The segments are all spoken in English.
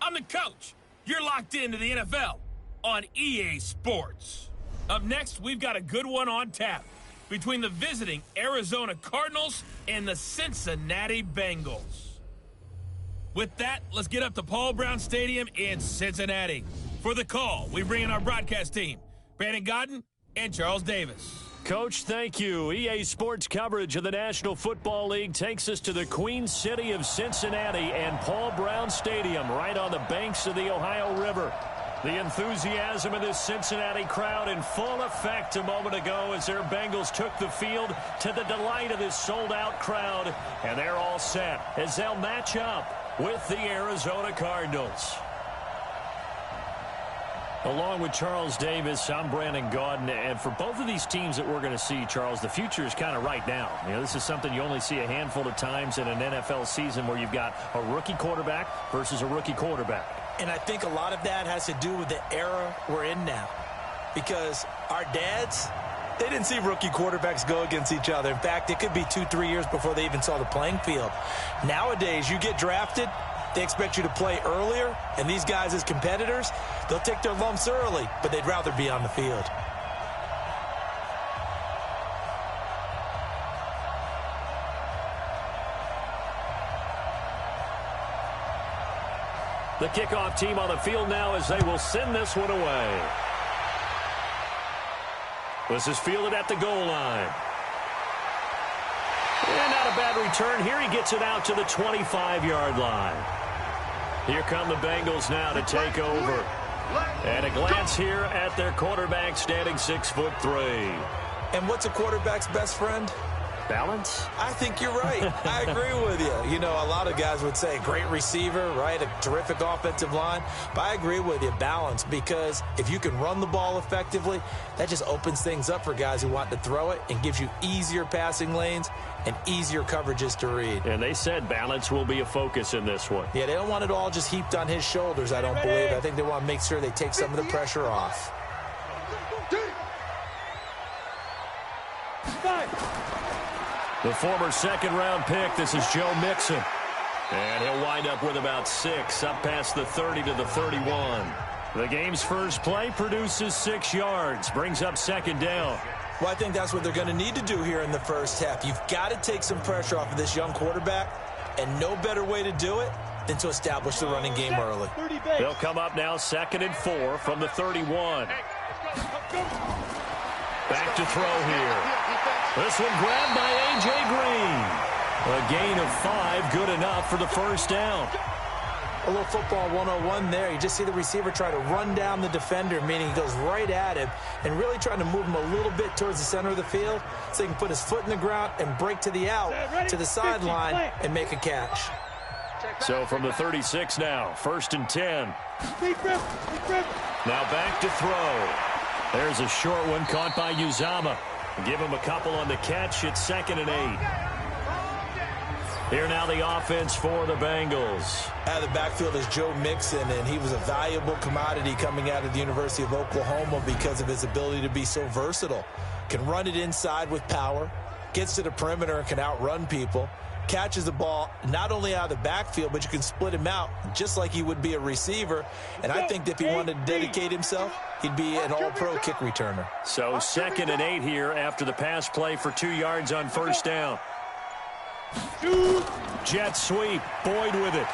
I'm the coach. You're locked into the NFL on EA Sports. Up next, we've got a good one on tap between the visiting Arizona Cardinals and the Cincinnati Bengals. With that, let's get up to Paul Brown Stadium in Cincinnati. For the call, we bring in our broadcast team, Brandon Godden and Charles Davis. Coach, thank you. EA Sports coverage of the National Football League takes us to the Queen City of Cincinnati and Paul Brown Stadium right on the banks of the Ohio River. The enthusiasm of this Cincinnati crowd in full effect a moment ago as their Bengals took the field to the delight of this sold-out crowd. And they're all set as they'll match up with the Arizona Cardinals. Along with Charles Davis, I'm Brandon Gaudin, and for both of these teams that we're going to see, Charles, the future is kind of right now. You know, this is something you only see a handful of times in an NFL season where you've got a rookie quarterback versus a rookie quarterback. And I think a lot of that has to do with the era we're in now, because our dads, they didn't see rookie quarterbacks go against each other. In fact, it could be 2-3 years before they even saw the playing field. Nowadays, you get drafted, they expect you to play earlier, and these guys as competitors, they'll take their lumps early, but they'd rather be on the field. The kickoff team on the field now as they will send this one away. This is fielded at the goal line. And not a bad return here. He gets it out to the 25-yard line. Here come the Bengals now to take over. And a glance here at their quarterback standing 6'3". And what's a quarterback's best friend? Balance? I think you're right. I agree with you. You know, a lot of guys would say great receiver, right? A terrific offensive line. But I agree with you, balance, because if you can run the ball effectively, that just opens things up for guys who want to throw it and gives you easier passing lanes and easier coverages to read. And they said balance will be a focus in this one. Yeah, they don't want it all just heaped on his shoulders, I don't believe. I think they want to make sure they take some of the pressure off. The former second-round pick, this is Joe Mixon. And he'll wind up with about 6, up past the 30 to the 31. The game's first play produces 6 yards, brings up second down. Well, I think that's what they're going to need to do here in the first half. You've got to take some pressure off of this young quarterback, and no better way to do it than to establish the running game early. They'll come up now 2nd and 4 from the 31. Back to throw here. This one grabbed by A.J. Green. A gain of 5, good enough for the first down. A little football 101 there. You just see the receiver try to run down the defender, meaning he goes right at him and really trying to move him a little bit towards the center of the field so he can put his foot in the ground and break to the out, to the sideline, and make a catch. So from the 36 now, 1st and 10. Now back to throw. There's a short one caught by Uzama. Give him a couple on the catch. It's 2nd and 8. Here now the offense for the Bengals. Out of the backfield is Joe Mixon, and he was a valuable commodity coming out of the University of Oklahoma because of his ability to be so versatile. Can run it inside with power, gets to the perimeter and can outrun people, catches the ball not only out of the backfield, but you can split him out just like he would be a receiver. And I think if he wanted to dedicate himself, he'd be an all-pro kick returner. So 2nd and 8 here after the pass play for 2 yards on first down. Jet sweep. Boyd with it.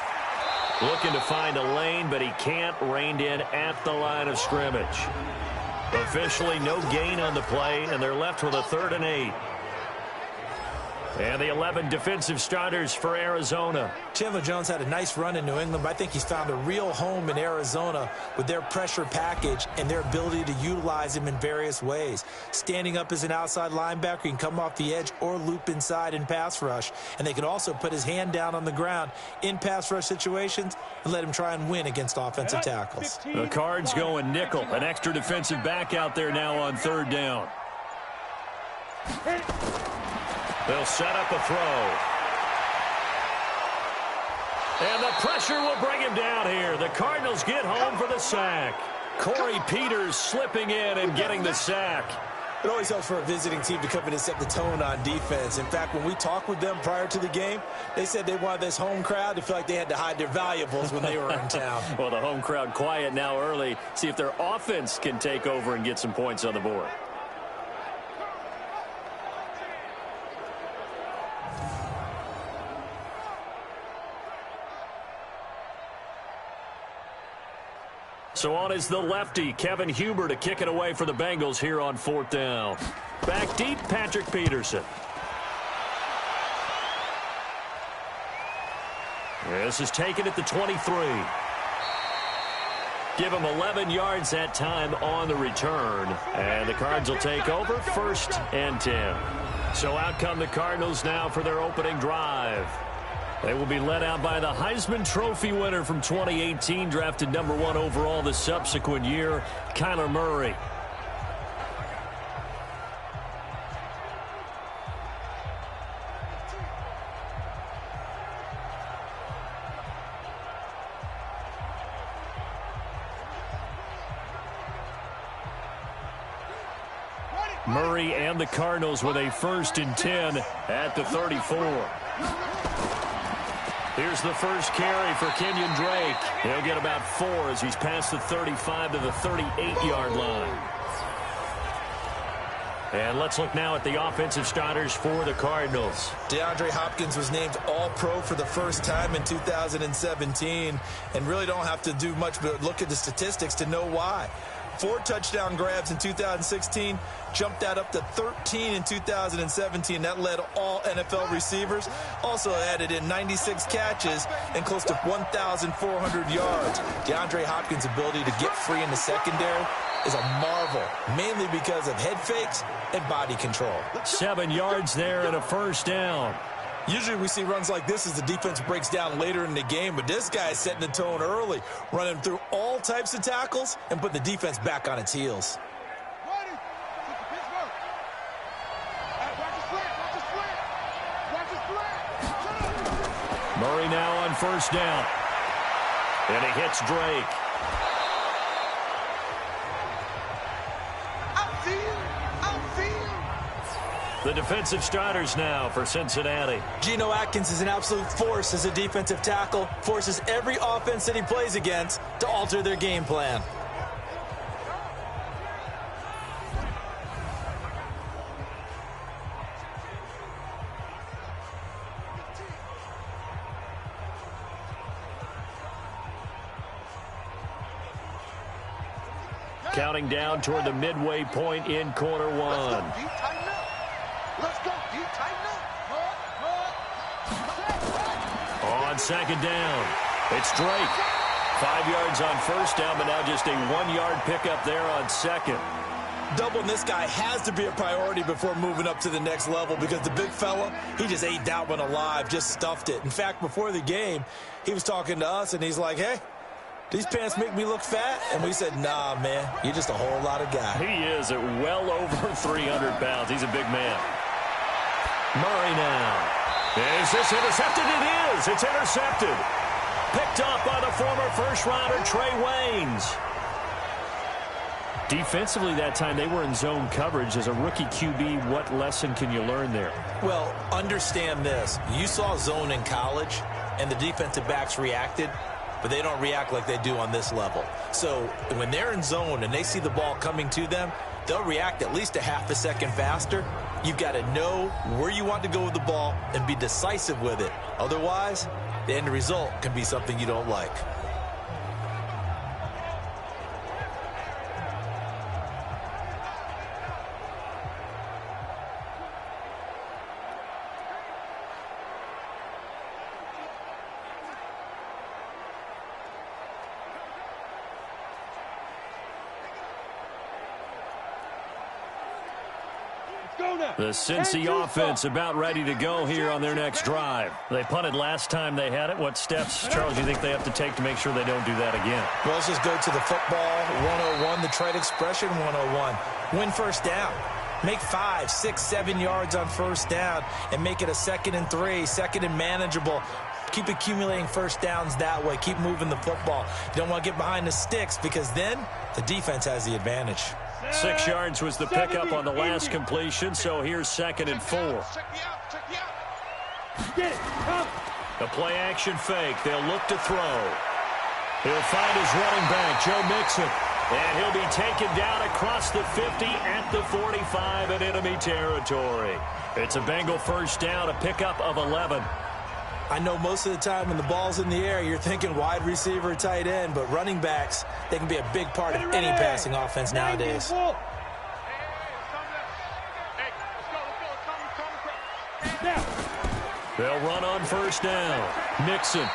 Looking to find a lane, but he can't. Reined in at the line of scrimmage. Officially no gain on the play, and they're left with a 3rd and 8. And the 11 defensive starters for Arizona. Chandler Jones had a nice run in New England, but I think he's found a real home in Arizona with their pressure package and their ability to utilize him in various ways. Standing up as an outside linebacker, he can come off the edge or loop inside in pass rush. And they can also put his hand down on the ground in pass rush situations and let him try and win against offensive tackles. The Cards going nickel. An extra defensive back out there now on 3rd down. They'll set up a throw. And the pressure will bring him down here. The Cardinals get home for the sack. Corey Peters slipping in and getting the sack. It always helps for a visiting team to come in and set the tone on defense. In fact, when we talked with them prior to the game, they said they wanted this home crowd to feel like they had to hide their valuables when they were in town. Well, the home crowd quiet now early. See if their offense can take over and get some points on the board. So on is the lefty, Kevin Huber, to kick it away for the Bengals here on 4th down. Back deep, Patrick Peterson. This is taken at the 23. Give him 11 yards that time on the return. And the Cards will take over 1st and 10. So out come the Cardinals now for their opening drive. They will be led out by the Heisman Trophy winner from 2018, drafted number 1 overall the subsequent year, Kyler Murray. Murray and the Cardinals with a 1st and 10 at the 34. Here's the first carry for Kenyon Drake. He'll get about 4 as he's past the 35 to the 38-yard line. And let's look now at the offensive starters for the Cardinals. DeAndre Hopkins was named All-Pro for the first time in 2017, and really don't have to do much but look at the statistics to know why. 4 touchdown grabs in 2016, jumped that up to 13 in 2017. That led all NFL receivers. Also added in 96 catches and close to 1,400 yards. DeAndre Hopkins' ability to get free in the secondary is a marvel, mainly because of head fakes and body control. 7 yards there and a 1st down. Usually we see runs like this as the defense breaks down later in the game, but this guy is setting the tone early, running through all types of tackles and putting the defense back on its heels. Murray now on 1st down. And he hits Drake. The defensive starters now for Cincinnati. Geno Atkins is an absolute force as a defensive tackle, forces every offense that he plays against to alter their game plan. Counting down toward the midway point in quarter 1. Let's go. You tighten up. On 2nd down, it's Drake. 5 yards on 1st down, but now just a 1-yard pickup there on 2nd. Doubling this guy has to be a priority before moving up to the next level because the big fella, he just ate that one alive, just stuffed it. In fact, before the game, he was talking to us, and he's like, hey, these pants make me look fat? And we said, nah, man, you're just a whole lot of guy. He is at well over 300 pounds. He's a big man. Murray now. Is this intercepted? It is. It's intercepted. Picked up by the former first-rounder Trey Waynes. Defensively that time, they were in zone coverage. As a rookie QB, what lesson can you learn there? Well, understand this. You saw zone in college, and the defensive backs reacted, but they don't react like they do on this level. So when they're in zone and they see the ball coming to them, they'll react at least a half a second faster. You've got to know where you want to go with the ball and be decisive with it. Otherwise, the end result can be something you don't like. The Cincy offense about ready to go here on their next drive. They punted last time they had it. What steps, Charles, do you think they have to take to make sure they don't do that again? Well, let's just go to the football 101, the trade expression 101. Win 1st down. Make 5, 6, 7 yards on 1st down and make it a 2nd and 3, 2nd and manageable. Keep accumulating 1st downs that way. Keep moving the football. You don't want to get behind the sticks because then the defense has the advantage. 6 yards was the pickup on the last completion, so here's 2nd and 4. The play action fake. They'll look to throw. He'll find his running back, Joe Mixon. And he'll be taken down across the 50 at the 45 in enemy territory. It's a Bengal first down, a pickup of 11. I know most of the time when the ball's in the air, you're thinking wide receiver, tight end, but running backs, they can be a big part of any passing offense nowadays. They'll run on first down. Mixon.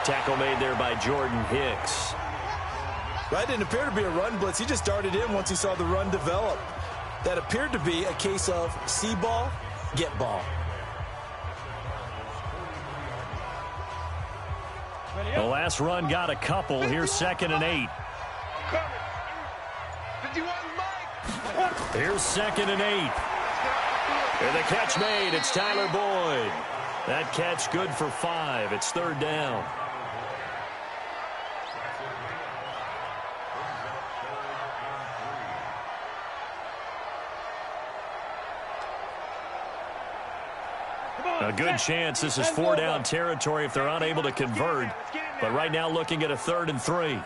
Tackle made there by Jordan Hicks. Right, didn't appear to be a run blitz. He just darted in once he saw the run develop. That appeared to be a case of see ball, get ball. The last run got a couple. Here's 2nd and 8. Here's 2nd and 8. And the catch made. It's Tyler Boyd. That catch good for 5. It's 3rd down. A good chance this is 4-down territory if they're unable to convert. But right now looking at a 3rd and 3.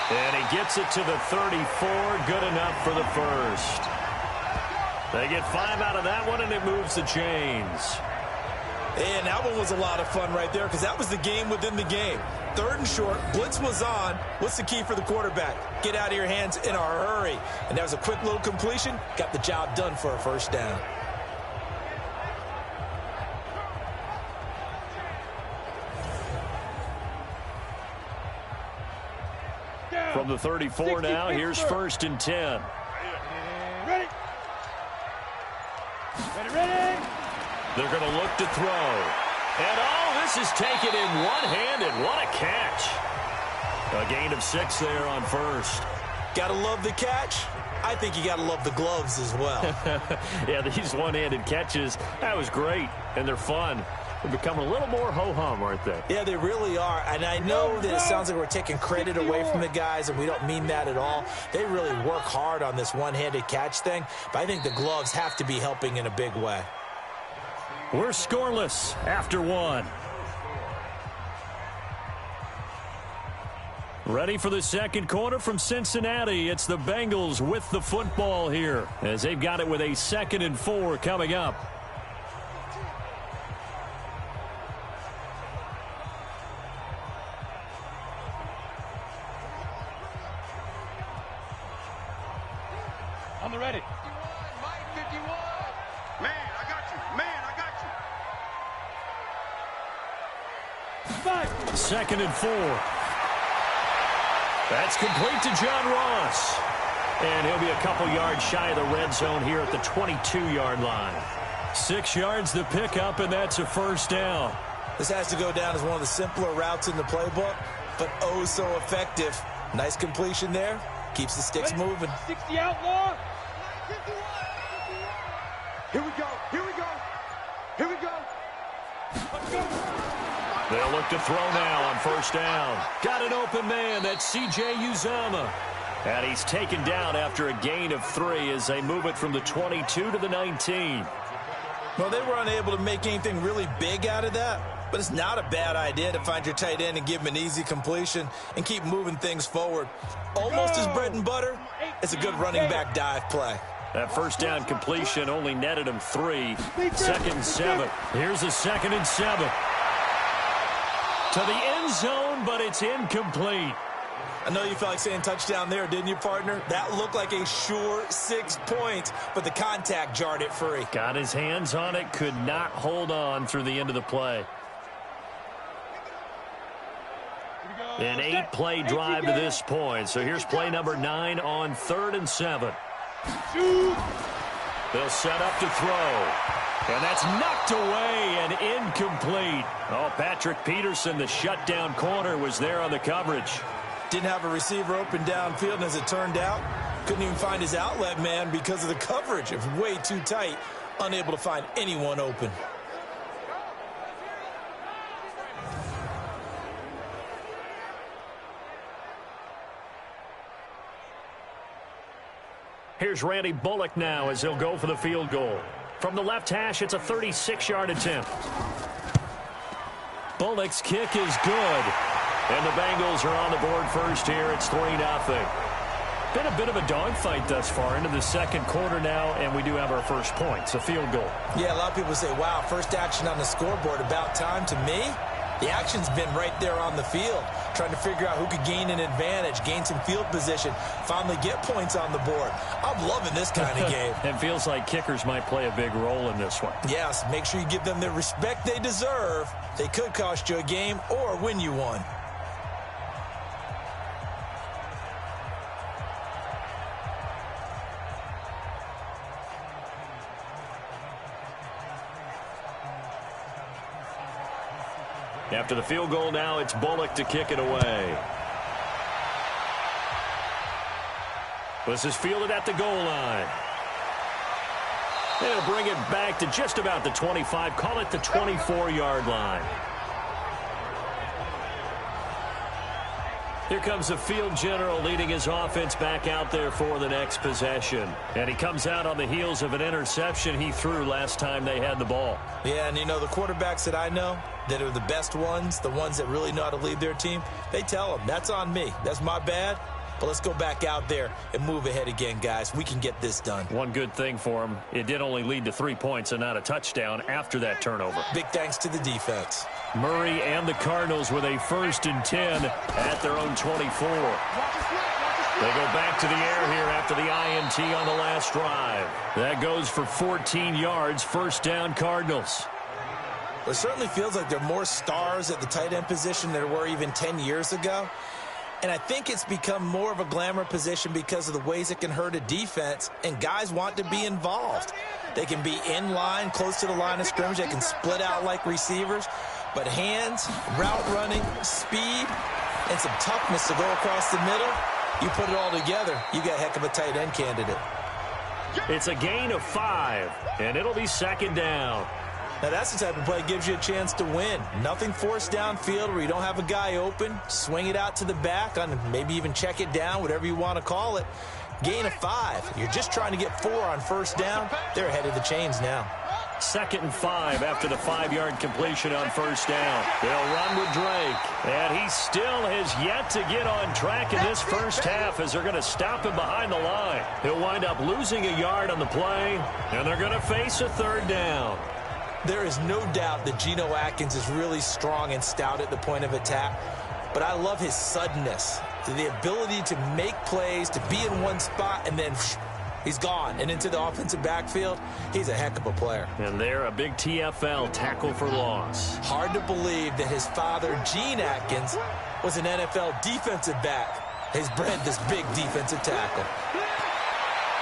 And he gets it to the 34. Good enough for the first. They get 5 out of that one, and it moves the chains. And that one was a lot of fun right there because that was the game within the game. 3rd and short, blitz was on. What's the key for the quarterback? Get out of your hands in a hurry. And that was a quick little completion. Got the job done for a first down. From the 34 now, here's 1st and 10. Ready. They're going to look to throw. And, oh, this is taken in one-handed. What a catch. A gain of 6 there on first. Got to love the catch. I think you got to love the gloves as well. Yeah, these one-handed catches, that was great, and they're fun. They've become a little more ho-hum, aren't they? Yeah, they really are. And I know that it sounds like we're taking credit away from the guys, and we don't mean that at all. They really work hard on this one-handed catch thing, but I think the gloves have to be helping in a big way. We're scoreless after 1. Ready for the second quarter from Cincinnati. It's the Bengals with the football here as they've got it with a 2nd and 4 coming up. On the ready. 51. Man, I got you. Man, I got you. 2nd and 4. That's complete to John Ross. And he'll be a couple yards shy of the red zone here at the 22-yard line. 6 yards the pickup, and that's a first down. This has to go down as one of the simpler routes in the playbook, but oh so effective. Nice completion there. Keeps the sticks moving. 60 outlaw. Here we go. Here we go. Here we go. Let's go. They'll look to throw now on first down. Got an open man. That's C.J. Uzomah. And he's taken down after a gain of 3 as they move it from the 22 to the 19. Well, they were unable to make anything really big out of that, but it's not a bad idea to find your tight end and give him an easy completion and keep moving things forward. Almost his bread and butter. It's a good running back dive play. That first down completion only netted him 3. 2nd and 7. Here's a 2nd and 7. To the end zone, but it's incomplete. I know you felt like saying touchdown there, didn't you, partner? That looked like a sure 6 points, but the contact jarred it free. Got his hands on it, could not hold on through the end of the play. An 8-play drive to this point. So here's play number 9 on 3rd and 7. They'll set up to throw. And that's knocked away and incomplete. Oh, Patrick Peterson, the shutdown corner, was there on the coverage. Didn't have a receiver open downfield, and as it turned out, couldn't even find his outlet man because of the coverage. It was way too tight, unable to find anyone open. Here's Randy Bullock now as he'll go for the field goal. From the left hash, it's a 36-yard attempt. Bullock's kick is good. And the Bengals are on the board first here. It's 3-0. Been a bit of a dogfight thus far into the second quarter now, and we do have our first points, a field goal. Yeah, a lot of people say, wow, first action on the scoreboard, about time. To me, the action's been right there on the field, trying to figure out who could gain an advantage, gain some field position, finally get points on the board. I'm loving this kind of game. It feels like kickers might play a big role in this one. Yes, make sure you give them the respect they deserve. They could cost you a game or win you one. After the field goal now, it's Bullock to kick it away. This is fielded at the goal line. They'll bring it back to just about the 25. Call it the 24-yard line. Here comes the field general leading his offense back out there for the next possession. And he comes out on the heels of an interception he threw last time they had the ball. Yeah, and you know, the quarterbacks that I know that are the best ones, the ones that really know how to lead their team, they tell them, that's on me. That's my bad. But let's go back out there and move ahead again, guys. We can get this done. One good thing for him, it did only lead to 3 points and not a touchdown after that turnover. Big thanks to the defense. Murray and the Cardinals with a 1st and 10 at their own 24. They go back to the air here after the INT on the last drive. That goes for 14 yards, 1st down Cardinals. It certainly feels like there are more stars at the tight end position than there were even 10 years ago. And I think it's become more of a glamour position because of the ways it can hurt a defense, and guys want to be involved. They can be in line, close to the line of scrimmage. They can split out like receivers. But hands, route running, speed, and some toughness to go across the middle, you put it all together, you got a heck of a tight end candidate. It's a gain of 5, and it'll be 2nd down. Now, that's the type of play that gives you a chance to win. Nothing forced downfield where you don't have a guy open. Swing it out to the back, on maybe even check it down, whatever you want to call it. Gain of 5. You're just trying to get 4 on 1st down. They're ahead of the chains now. 2nd and 5 after the 5-yard completion on 1st down. They'll run with Drake. And he still has yet to get on track in this first half as they're going to stop him behind the line. He'll wind up losing a yard on the play, and they're going to face a 3rd down. There is no doubt that Geno Atkins is really strong and stout at the point of attack, but I love his suddenness, the ability to make plays, to be in one spot, and then he's gone and into the offensive backfield. He's a heck of a player. And they're a big TFL, tackle for loss. Hard to believe that his father, Gene Atkins, was an NFL defensive back. He's bred this big defensive tackle.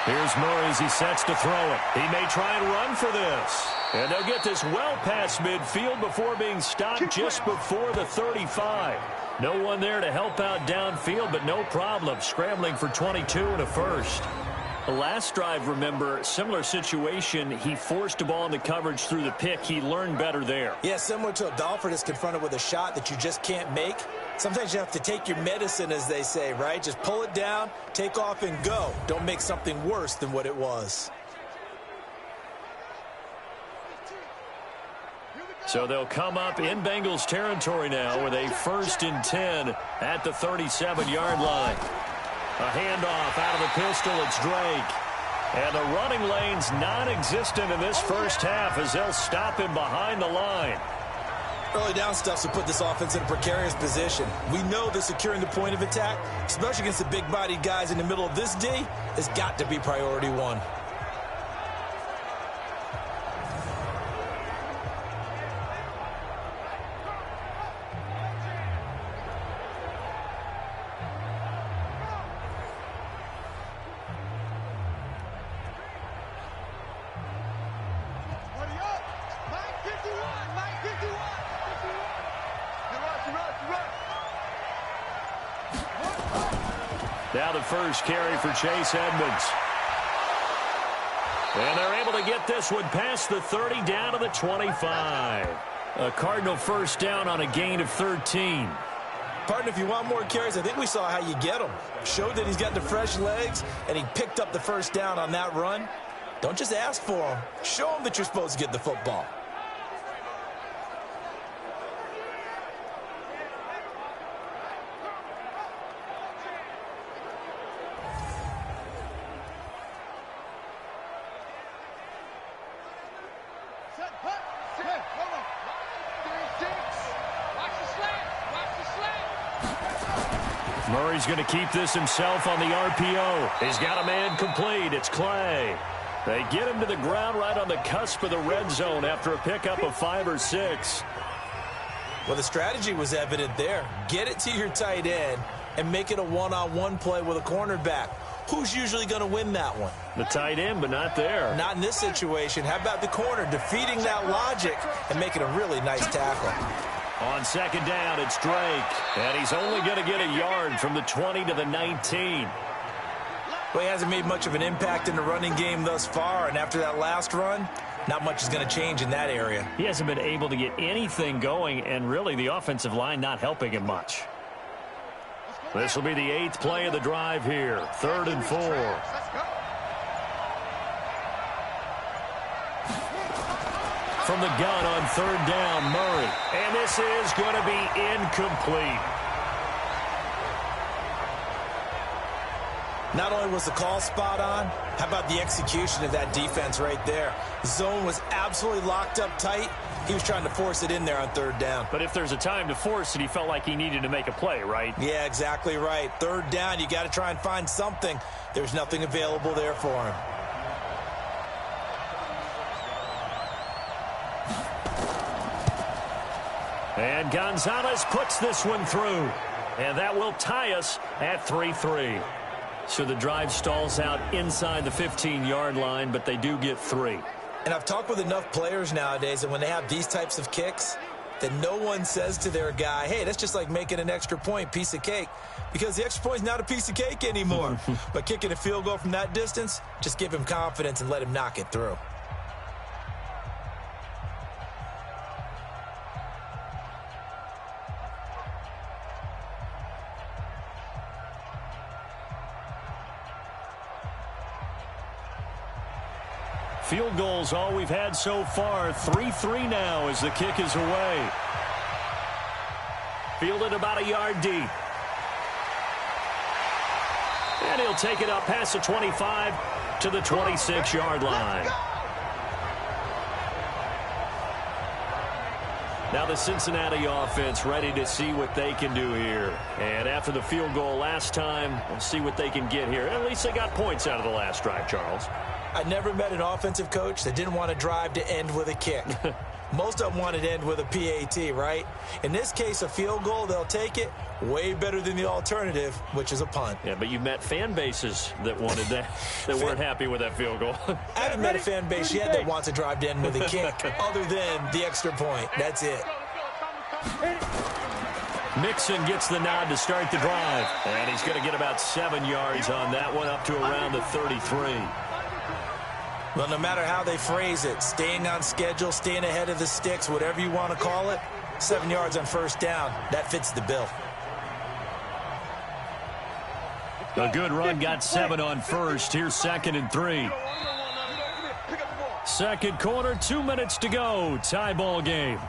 Here's Murray as he sets to throw it. He may try and run for this. And they'll get this well past midfield before being stopped just before the 35. No one there to help out downfield, but no problem. Scrambling for 22 and a 1st. The last drive, remember, similar situation. He forced a ball into coverage through the pick. He learned better there. Yeah, similar to a Dolphin is confronted with a shot that you just can't make. Sometimes you have to take your medicine, as they say, right? Just pull it down, take off, and go. Don't make something worse than what it was. So they'll come up in Bengals territory now with a 1st and 10 at the 37-yard line. A handoff out of the pistol. It's Drake. And the running lane's non-existent in this first half as they'll stop him behind the line. Early down stuffs will put this offense in a precarious position. We know that securing the point of attack, especially against the big-bodied guys in the middle of this D, has got to be priority 1. Now the first carry for Chase Edmonds. And they're able to get this one past the 30 down to the 25. A Cardinal 1st down on a gain of 13. Partner, if you want more carries, I think we saw how you get them. Showed that he's got the fresh legs, and he picked up the first down on that run. Don't just ask for them. Show them that you're supposed to get the football. Murray's going to keep this himself on the RPO. He's got a man complete. It's Clay. They get him to the ground right on the cusp of the red zone after a pickup of 5 or 6. Well, the strategy was evident there. Get it to your tight end and make it a one-on-one play with a cornerback. Who's usually going to win that one? The tight end, but not there. Not in this situation. How about the corner defeating that logic and making a really nice tackle? On second down, it's Drake. And he's only going to get a yard from the 20 to the 19. Well, he hasn't made much of an impact in the running game thus far, and after that last run, not much is going to change in that area. He hasn't been able to get anything going, and really the offensive line not helping him much. This will be the 8th play of the drive here. 3rd and 4. From the gun on 3rd down, Murray. And this is going to be incomplete. Not only was the call spot on, how about the execution of that defense right there? Zone was absolutely locked up tight. He was trying to force it in there on 3rd down. But if there's a time to force it, he felt like he needed to make a play, right? Yeah, exactly right. 3rd down, you got to try and find something. There's nothing available there for him. And Gonzalez puts this one through. And that will tie us at 3-3. So the drive stalls out inside the 15-yard line, but they do get 3. And I've talked with enough players nowadays that when they have these types of kicks, that no one says to their guy, hey, that's just like making an extra point, piece of cake. Because the extra point is not a piece of cake anymore. But kicking a field goal from that distance, just give him confidence and let him knock it through. Field goals all we've had so far. 3-3 now as the kick is away. Fielded about a yard deep. And he'll take it up past the 25 to the 26-yard line. Now the Cincinnati offense ready to see what they can do here. And after the field goal last time, we'll see what they can get here. At least they got points out of the last drive, Charles. I never met an offensive coach that didn't want to drive to end with a kick. Most of them wanted to end with a PAT, right? In this case, a field goal, they'll take it. Way better than the alternative, which is a punt. Yeah, but you've met fan bases that wanted that, that weren't happy with that field goal. I haven't met a fan base yet that wants to drive to end with a kick, other than the extra point. That's it. Mixon gets the nod to start the drive. And he's going to get about 7 yards on that one, up to around the 33. Well, no matter how they phrase it, staying on schedule, staying ahead of the sticks, whatever you want to call it, 7 yards on 1st down, that fits the bill. A good run got 7 on 1st. Here's 2nd and 3. Second quarter, 2 minutes to go. Tie ball game.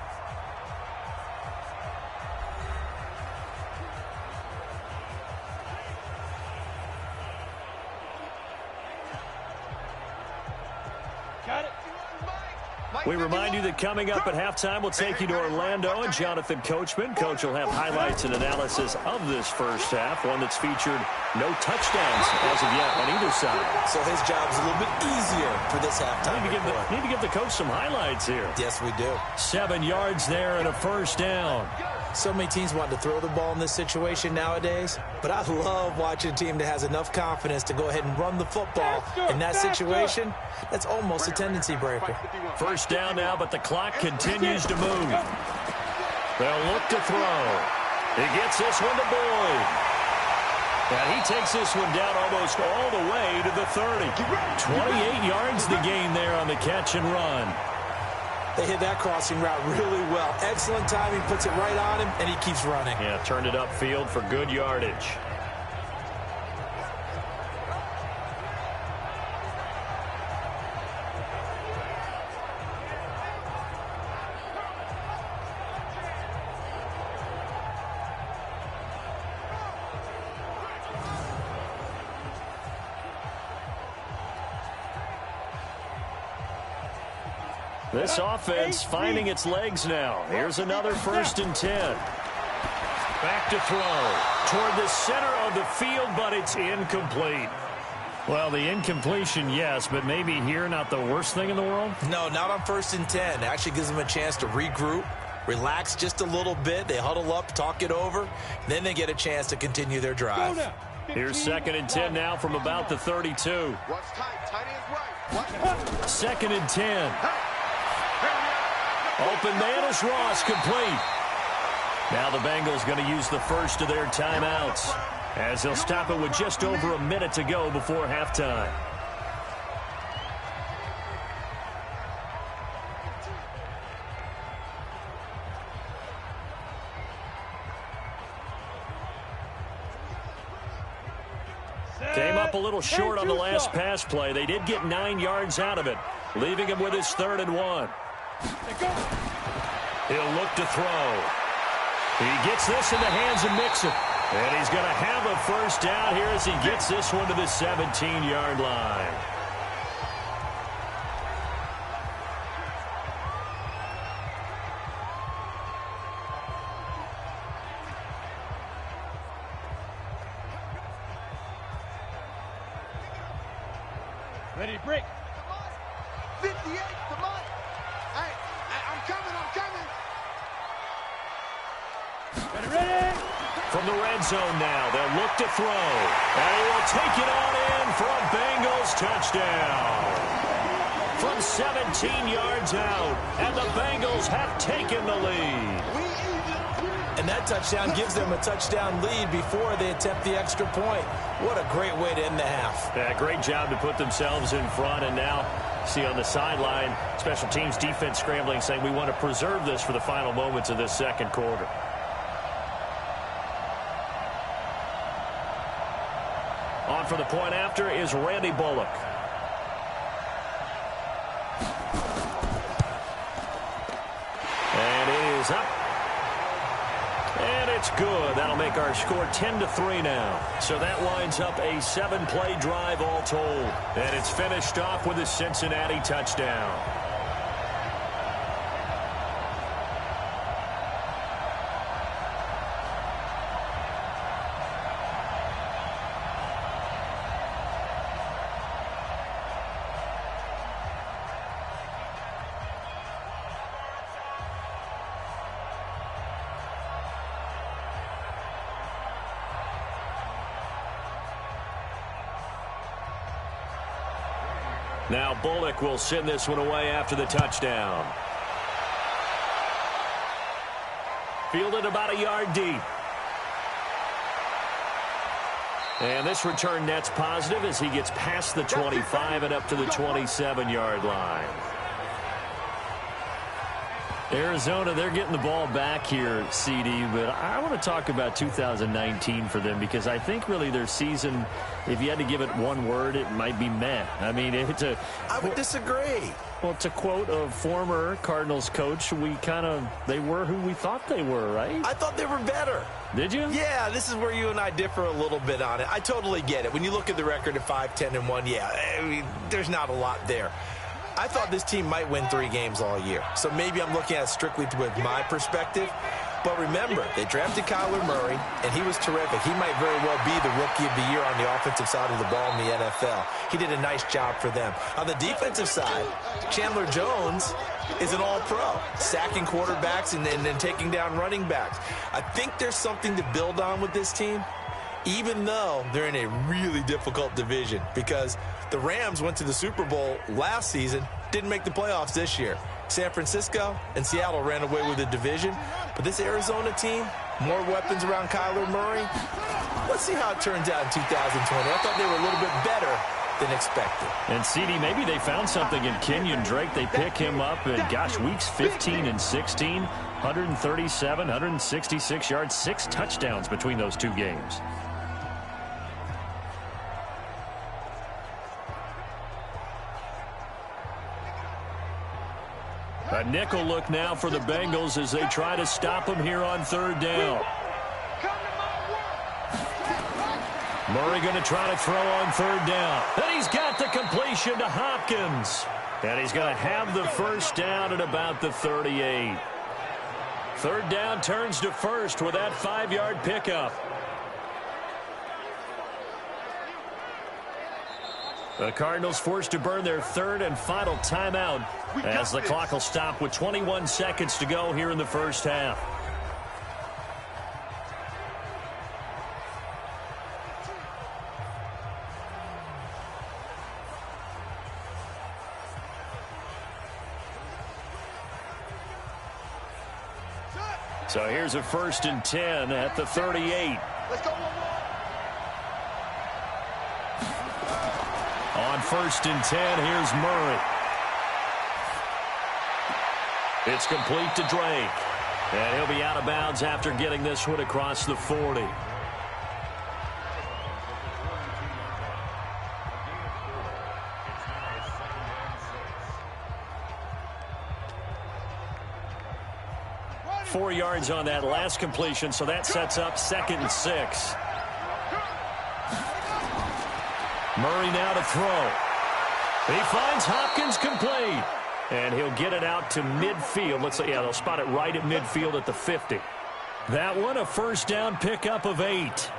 We remind you that coming up at halftime, we'll take you to Orlando and Jonathan Coachman. Coach will have highlights and analysis of this first half, one that's featured no touchdowns as of yet on either side. So his job's a little bit easier for this halftime. Need to give the coach some highlights here. Yes, we do. 7 yards there and a 1st down. So many teams want to throw the ball in this situation nowadays, but I love watching a team that has enough confidence to go ahead and run the football in that situation. That's almost a tendency breaker. 1st down now, but the clock continues to move. They'll look to throw. He gets this one to Boyd. And he takes this one down almost all the way to the 30. 28 yards the gain there on the catch and run. They hit that crossing route really well. Excellent timing, puts it right on him, and he keeps running. Yeah, turned it upfield for good yardage. This offense finding its legs now. Here's another 1st and 10. Back to throw toward the center of the field, but it's incomplete. Well, the incompletion, yes, but maybe here not the worst thing in the world? No, not on 1st and 10. It actually gives them a chance to regroup, relax just a little bit. They huddle up, talk it over, then they get a chance to continue their drive. Here's 2nd and 10 now from about the 32. What's tight? Tight end's right. 2nd and 10. Open man is Ross, complete. Now the Bengals going to use the first of their timeouts as they'll stop it with just over a minute to go before halftime. Came up a little short on the last pass play. They did get 9 yards out of it, leaving him with his 3rd and 1. He'll look to throw. He gets this in the hands of Mixon. And he's going to have a first down here as he gets this one to the 17-yard line. Ready, break. 58, come on. Hey, I'm coming. Ready. From the red zone now, they'll look to throw. And he will take it on in for a Bengals touchdown. From 17 yards out, and the Bengals have taken the lead. And that touchdown gives them a touchdown lead before they attempt the extra point. What a great way to end the half. Yeah, great job to put themselves in front, and now see on the sideline, special teams defense scrambling, saying we want to preserve this for the final moments of this second quarter. On for the point after is Randy Bullock. And it is up. And it's good. That'll make our score 10-3 now. So that winds up a 7-play drive all told. And it's finished off with a Cincinnati touchdown. Now Bullock will send this one away after the touchdown. Fielded about a yard deep. And this return net's positive as he gets past the 25 and up to the 27-yard line. Arizona, they're getting the ball back here, CD, but I want to talk about 2019 for them because I think really their season, if you had to give it one word, it might be meh. I mean, I would disagree. Well, to quote a former Cardinals coach, they were who we thought they were, right? I thought they were better. Did you? Yeah, this is where you and I differ a little bit on it. I totally get it. When you look at the record at 5-10-1, yeah, I mean, there's not a lot there. I thought this team might win 3 games all year. So maybe I'm looking at it strictly with my perspective. But remember, they drafted Kyler Murray, and he was terrific. He might very well be the rookie of the year on the offensive side of the ball in the NFL. He did a nice job for them. On the defensive side, Chandler Jones is an all-pro, sacking quarterbacks and then taking down running backs. I think there's something to build on with this team, even though they're in a really difficult division because the Rams went to the Super Bowl last season, didn't make the playoffs this year. San Francisco and Seattle ran away with the division. But this Arizona team, more weapons around Kyler Murray. Let's see how it turns out in 2020. I thought they were a little bit better than expected. And, CD, maybe they found something in Kenyon Drake. They pick him up, and, gosh, weeks 15 and 16, 137, 166 yards, 6 touchdowns between those 2 games. A nickel look now for the Bengals as they try to stop him here on 3rd down. Murray going to try to throw on 3rd down. And he's got the completion to Hopkins. And he's going to have the 1st down at about the 38. 3rd down turns to 1st with that 5-yard pickup. The Cardinals forced to burn their 3rd and final timeout as the clock will stop with 21 seconds to go here in the 1st half. So here's a 1st and 10 at the 38. Let's go. On 1st and 10, here's Murray. It's complete to Drake. And he'll be out of bounds after getting this one across the 40. Four yards on that last completion, so that sets up 2nd and 6. Murray now to throw. He finds Hopkins complete. And he'll get it out to midfield. Let's say, yeah, they'll spot it right at midfield at the 50. That one, a 1st down pickup of 8.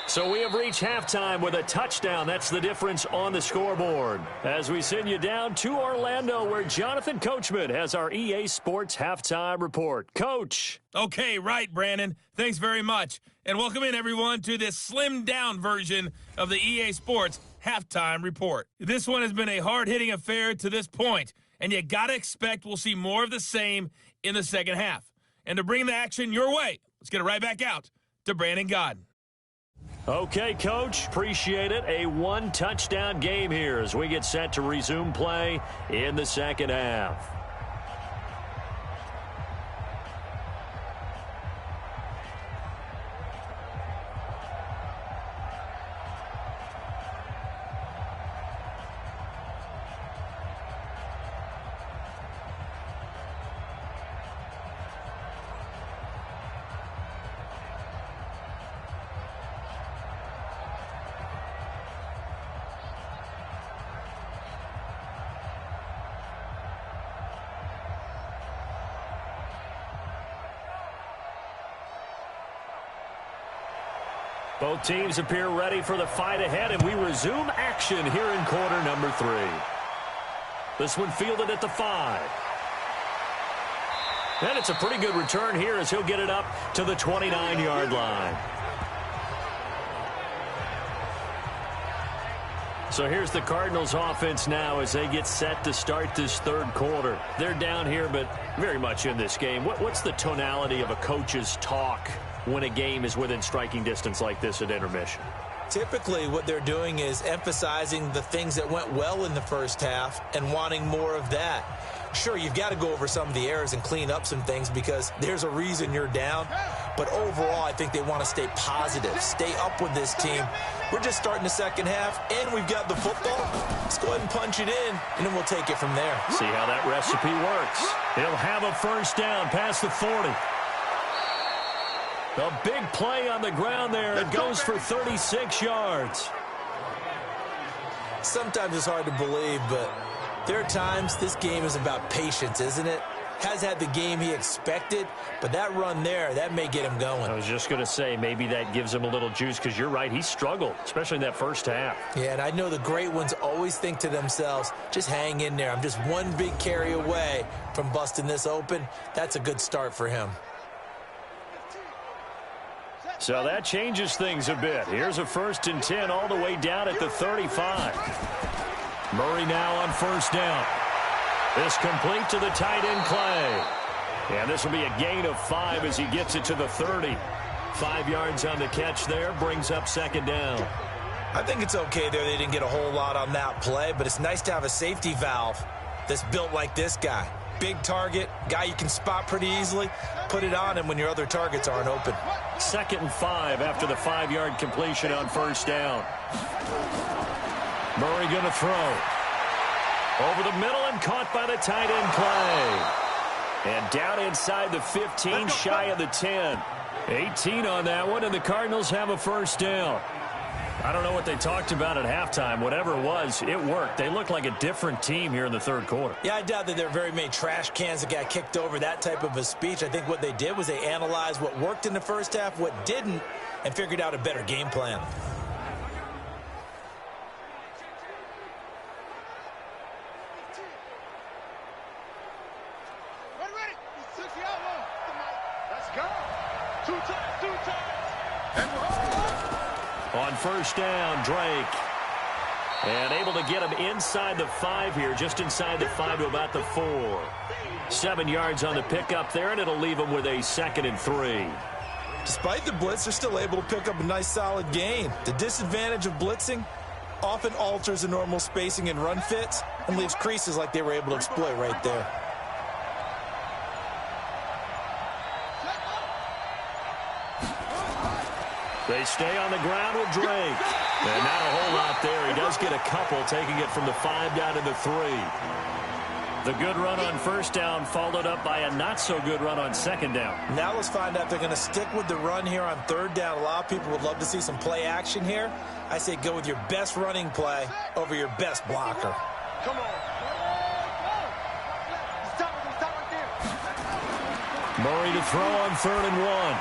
So we have reached halftime with a touchdown. That's the difference on the scoreboard. As we send you down to Orlando, where Jonathan Coachman has our EA Sports Halftime Report. Coach. Okay, right, Brandon. Thanks very much. And welcome in, everyone, to this slimmed-down version of the EA Sports Halftime Report. This one has been a hard-hitting affair to this point, and you got to expect we'll see more of the same in the second half. And to bring the action your way, let's get it right back out to Brandon Godden. Okay, Coach, appreciate it. A 1-touchdown game here as we get set to resume play in the second half. Both teams appear ready for the fight ahead, and we resume action here in quarter number 3. This one fielded at the 5. And it's a pretty good return here as he'll get it up to the 29-yard line. So here's the Cardinals offense now as they get set to start this 3rd quarter. They're down here, but very much in this game. What's the tonality of a coach's talk when a game is within striking distance like this at intermission? Typically, what they're doing is emphasizing the things that went well in the first half and wanting more of that. Sure, you've got to go over some of the errors and clean up some things because there's a reason you're down. But overall, I think they want to stay positive, stay up with this team. We're just starting the second half, and we've got the football. Let's go ahead and punch it in, and then we'll take it from there. See how that recipe works. He'll have a 1st down past the 40. A big play on the ground there. It goes for 36 yards. Sometimes it's hard to believe, but there are times this game is about patience, isn't it? Has had the game he expected, but that run there, that may get him going. I was just going to say, maybe that gives him a little juice because you're right, he struggled, especially in that first half. Yeah, and I know the great ones always think to themselves, just hang in there. I'm just one big carry away from busting this open. That's a good start for him. So that changes things a bit. Here's a 1st and 10 all the way down at the 35. Murray now on 1st down. This complete to the tight end Clay. And this will be a gain of 5 as he gets it to the 30. 5 yards on the catch there, brings up 2nd down. I think it's okay there. They didn't get a whole lot on that play, but it's nice to have a safety valve that's built like this guy. Big target, guy you can spot pretty easily. Put it on him when your other targets aren't open. 2nd and 5 after the 5-yard completion on first down. Murray going to throw. Over the middle and caught by the tight end play. And down inside the 15, shy of the 10. 18 on that one, and the Cardinals have a first down. I don't know what they talked about at halftime. Whatever it was, it worked. They look like a different team here in the third quarter. Yeah, I doubt that there are very many trash cans that got kicked over, that type of a speech. I think what they did was they analyzed what worked in the first half, what didn't, and figured out a better game plan. On first down, Drake. And able to get him inside the 5 here, just inside the 5 to about the 4. 7 yards on the pickup there, and it'll leave him with a 2nd and 3. Despite the blitz, they're still able to pick up a nice, solid gain. The disadvantage of blitzing often alters the normal spacing and run fits and leaves creases like they were able to exploit right there. They stay on the ground with Drake. And not a whole lot there. He does get a couple, taking it from the 5 down to the 3. The good run on first down followed up by a not-so-good run on 2nd down. Now let's find out if they're going to stick with the run here on 3rd down. A lot of people would love to see some play action here. I say go with your best running play over your best blocker. Come on. Stop right there. Murray to throw on 3rd and 1.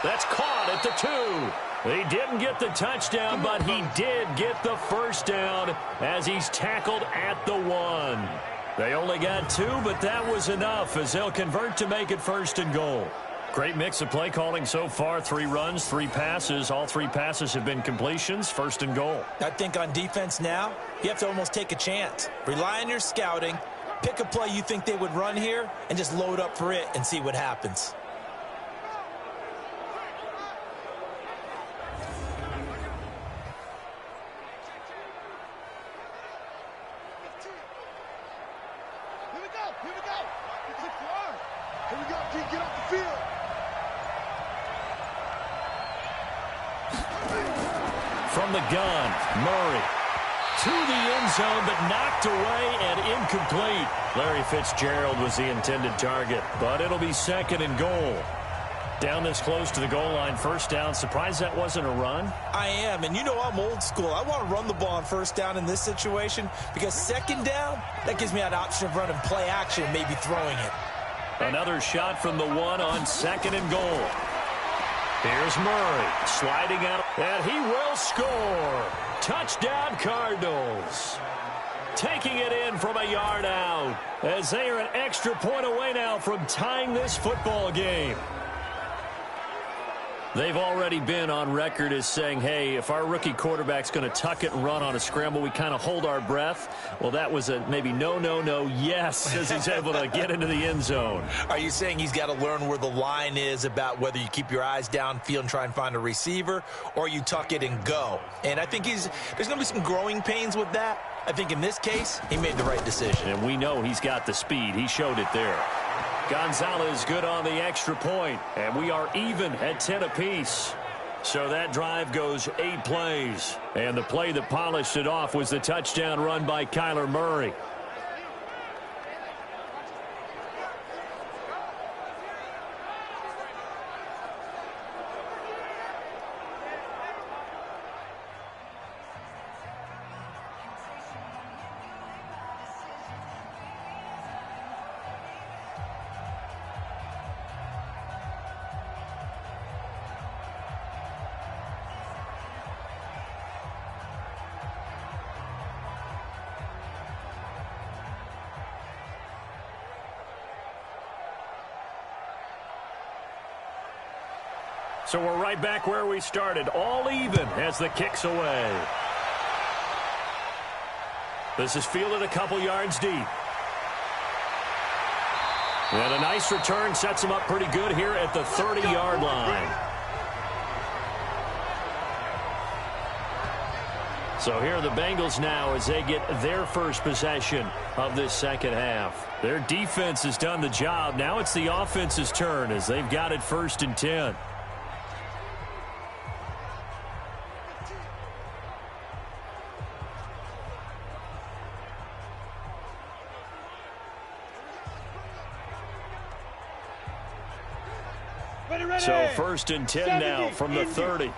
That's caught at the 2. He didn't get the touchdown, but he did get the first down as he's tackled at the 1. They only got 2, but that was enough as they'll convert to make it 1st and goal. Great mix of play calling so far. 3 runs, 3 passes. All 3 passes have been completions. 1st and goal. I think on defense now, you have to almost take a chance. Rely on your scouting. Pick a play you think they would run here and just load up for it and see what happens. From the gun, Murray to the end zone, but knocked away and incomplete. Larry Fitzgerald was the intended target, but it'll be 2nd and goal. Down this close to the goal line, first down. Surprised that wasn't a run? I am, and you know I'm old school. I want to run the ball on first down in this situation because 2nd down, that gives me that option of running play action and maybe throwing it. Another shot from the 1 on 2nd and goal. Here's Murray sliding out, and he will score. Touchdown, Cardinals. Taking it in from a yard out as they are an extra point away now from tying this football game. They've already been on record as saying, hey, if our rookie quarterback's going to tuck it and run on a scramble, we kind of hold our breath. Well, that was a maybe no, yes, as he's able to get into the end zone. Are you saying he's got to learn where the line is about whether you keep your eyes downfield and try and find a receiver or you tuck it and go? And I think there's going to be some growing pains with that. I think in this case, he made the right decision. And we know he's got the speed. He showed it there. Gonzalez good on the extra point, and we are even at 10 apiece. So that drive goes 8 plays, and the play that polished it off was the touchdown run by Kyler Murray. So we're right back where we started, all even as the kick's away. This is fielded a couple yards deep. And a nice return sets him up pretty good here at the 30-yard line. So here are the Bengals now as they get their first possession of this second half. Their defense has done the job. Now it's the offense's turn as they've got it 1st and 10. So 1st and 10 now from the 30.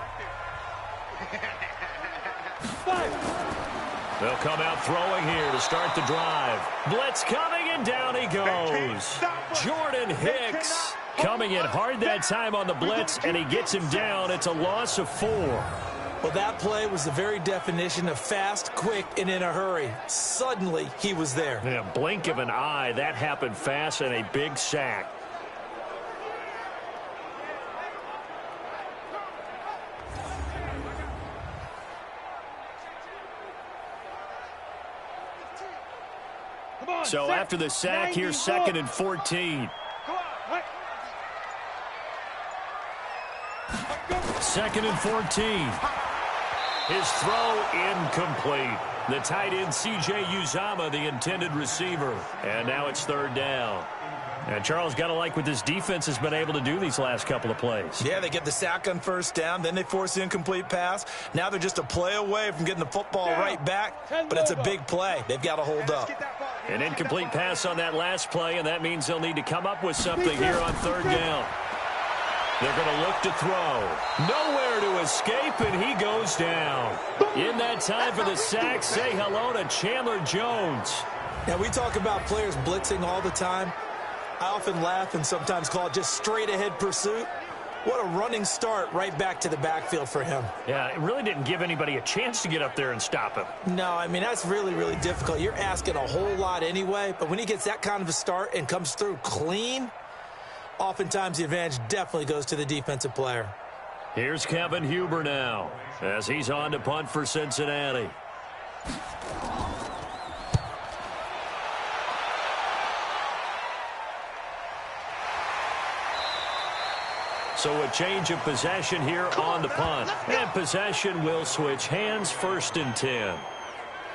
They'll come out throwing here to start the drive. Blitz coming, and down he goes. Jordan Hicks coming in hard that time on the blitz, and he gets him down. It's a loss of 4. Well, that play was the very definition of fast, quick, and in a hurry. Suddenly, he was there. In a blink of an eye, that happened fast, and a big sack. So after the sack, here's 2nd and 14. 2nd and 14. His throw incomplete. The tight end, C.J. Uzomah, the intended receiver. And now it's 3rd down. And Charles, got to like what this defense has been able to do these last couple of plays. Yeah, they get the sack on 1st down, then they force the incomplete pass. Now they're just a play away from getting the football right back, but it's a big play. They've got to hold up. An incomplete pass on that last play, and that means they'll need to come up with something here on 3rd down. They're going to look to throw. Nowhere to escape, and he goes down. In that time for the sack, say hello to Chandler Jones. Now, we talk about players blitzing all the time. I often laugh and sometimes call it just straight-ahead pursuit. What a running start right back to the backfield for him. Yeah, it really didn't give anybody a chance to get up there and stop him. No, I mean, that's really, really difficult. You're asking a whole lot anyway, but when he gets that kind of a start and comes through clean, oftentimes the advantage definitely goes to the defensive player. Here's Kevin Huber now as he's on to punt for Cincinnati. So a change of possession here on the punt. And possession will switch hands, 1st and 10.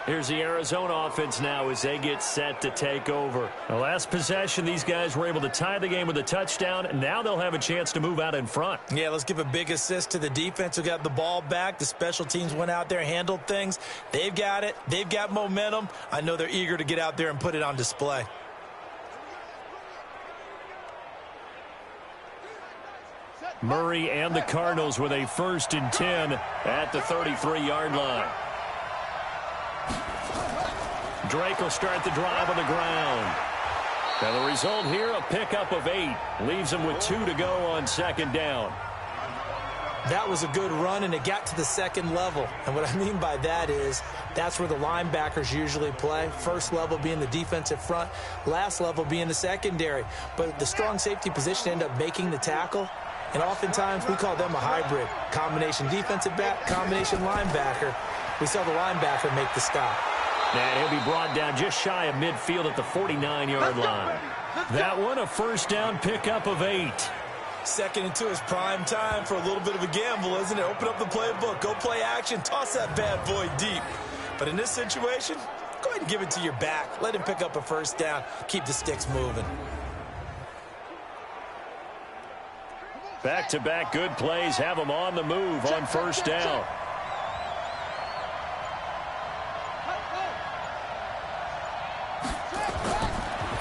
Here's the Arizona offense now as they get set to take over. The last possession, these guys were able to tie the game with a touchdown. Now they'll have a chance to move out in front. Yeah, let's give a big assist to the defense who got the ball back. The special teams went out there, handled things. They've got it. They've got momentum. I know they're eager to get out there and put it on display. Murray and the Cardinals with a 1st and 10 at the 33-yard line. Drake will start the drive on the ground. And the result here, a pickup of 8. Leaves him with 2 to go on 2nd down. That was a good run, and it got to the 2nd level. And what I mean by that is that's where the linebackers usually play. 1st level being the defensive front, last level being the secondary. But the strong safety position ended up making the tackle. And oftentimes we call them a hybrid. Combination defensive back, combination linebacker. We saw the linebacker make the stop. And he'll be brought down just shy of midfield at the 49-yard line. That one, a 1st down pickup of 8. 2nd and 2 is prime time for a little bit of a gamble, isn't it? Open up the playbook, go play action, toss that bad boy deep. But in this situation, go ahead and give it to your back. Let him pick up a 1st down. Keep the sticks moving. Back-to-back good plays have them on the move on 1st down.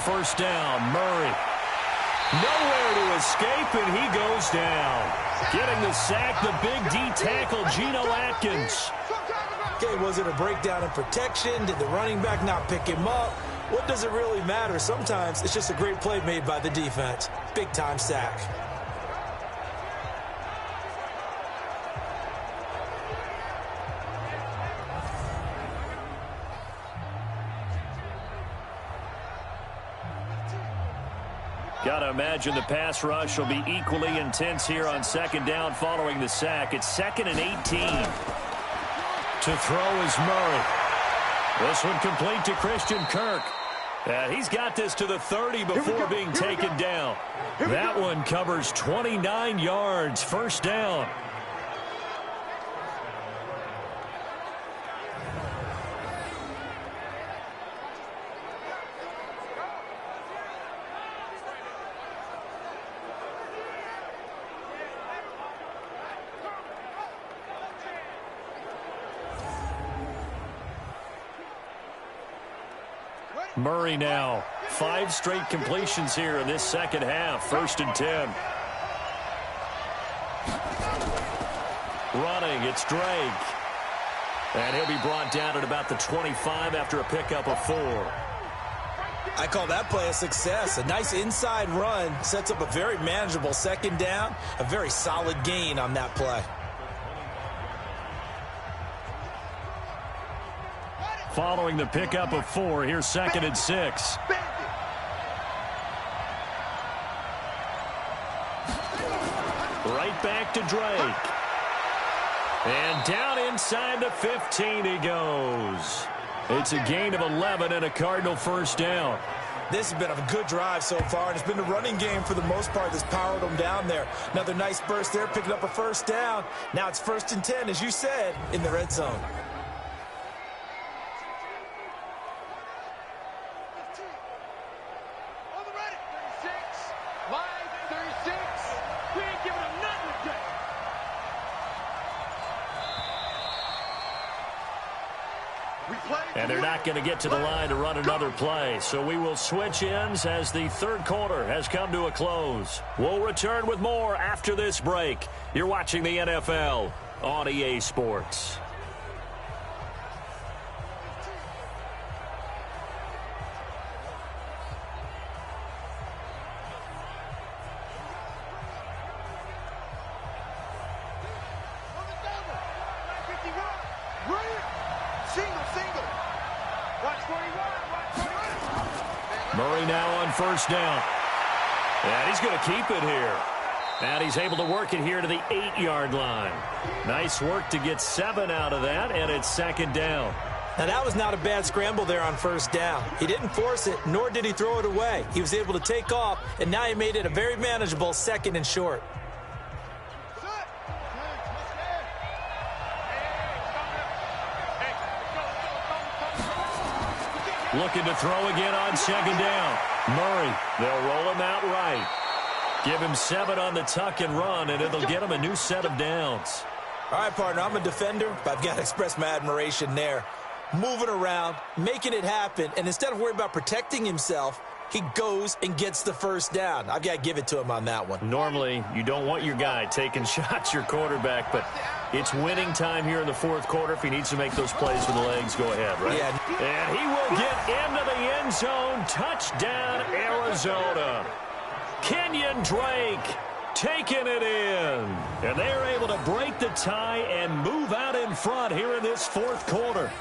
First down, Murray. Nowhere to escape, and he goes down. Getting the sack, the big D tackle, Geno Atkins. Okay, was it a breakdown in protection? Did the running back not pick him up? What does it really matter? Sometimes it's just a great play made by the defense. Big-time sack. Got to imagine the pass rush will be equally intense here on 2nd down following the sack. It's 2nd and 18. To throw is Murray. This one complete to Christian Kirk. He's got this to the 30 before being taken down. That one covers 29 yards. 1st down. Murray now. 5 straight completions here in this second half. 1st and 10. Running, it's Drake. And he'll be brought down at about the 25 after a pickup of 4. I call that play a success. A nice inside run sets up a very manageable second down. A very solid gain on that play. Following the pickup of 4, here's 2nd and 6. Right back to Drake. And down inside the 15 he goes. It's a gain of 11 and a Cardinal first down. This has been a good drive so far, and it's been the running game for the most part that's powered them down there. Another nice burst there, picking up a first down. Now it's 1st and 10, as you said, in the red zone. And they're not going to get to the line to run another play. So we will switch ends as the third quarter has come to a close. We'll return with more after this break. You're watching the NFL on EA Sports. Murray now on first down. And he's going to keep it here. And he's able to work it here to the 8-yard line. Nice work to get 7 out of that, and it's 2nd down. Now, that was not a bad scramble there on first down. He didn't force it, nor did he throw it away. He was able to take off, and now he made it a very manageable 2nd and short. Looking to throw again on 2nd down. Murray, they'll roll him out right. Give him 7 on the tuck and run, and it'll get him a new set of downs. All right, partner, I'm a defender, but I've got to express my admiration there. Moving around, making it happen, and instead of worrying about protecting himself, he goes and gets the first down. I've got to give it to him on that one. Normally, you don't want your guy taking shots, your quarterback, but it's winning time here in the 4th quarter. If he needs to make those plays with the legs, go ahead, right? Yeah. And he will get into the end zone. Touchdown, Arizona. Kenyon Drake taking it in. And they're able to break the tie and move out in front here in this 4th quarter.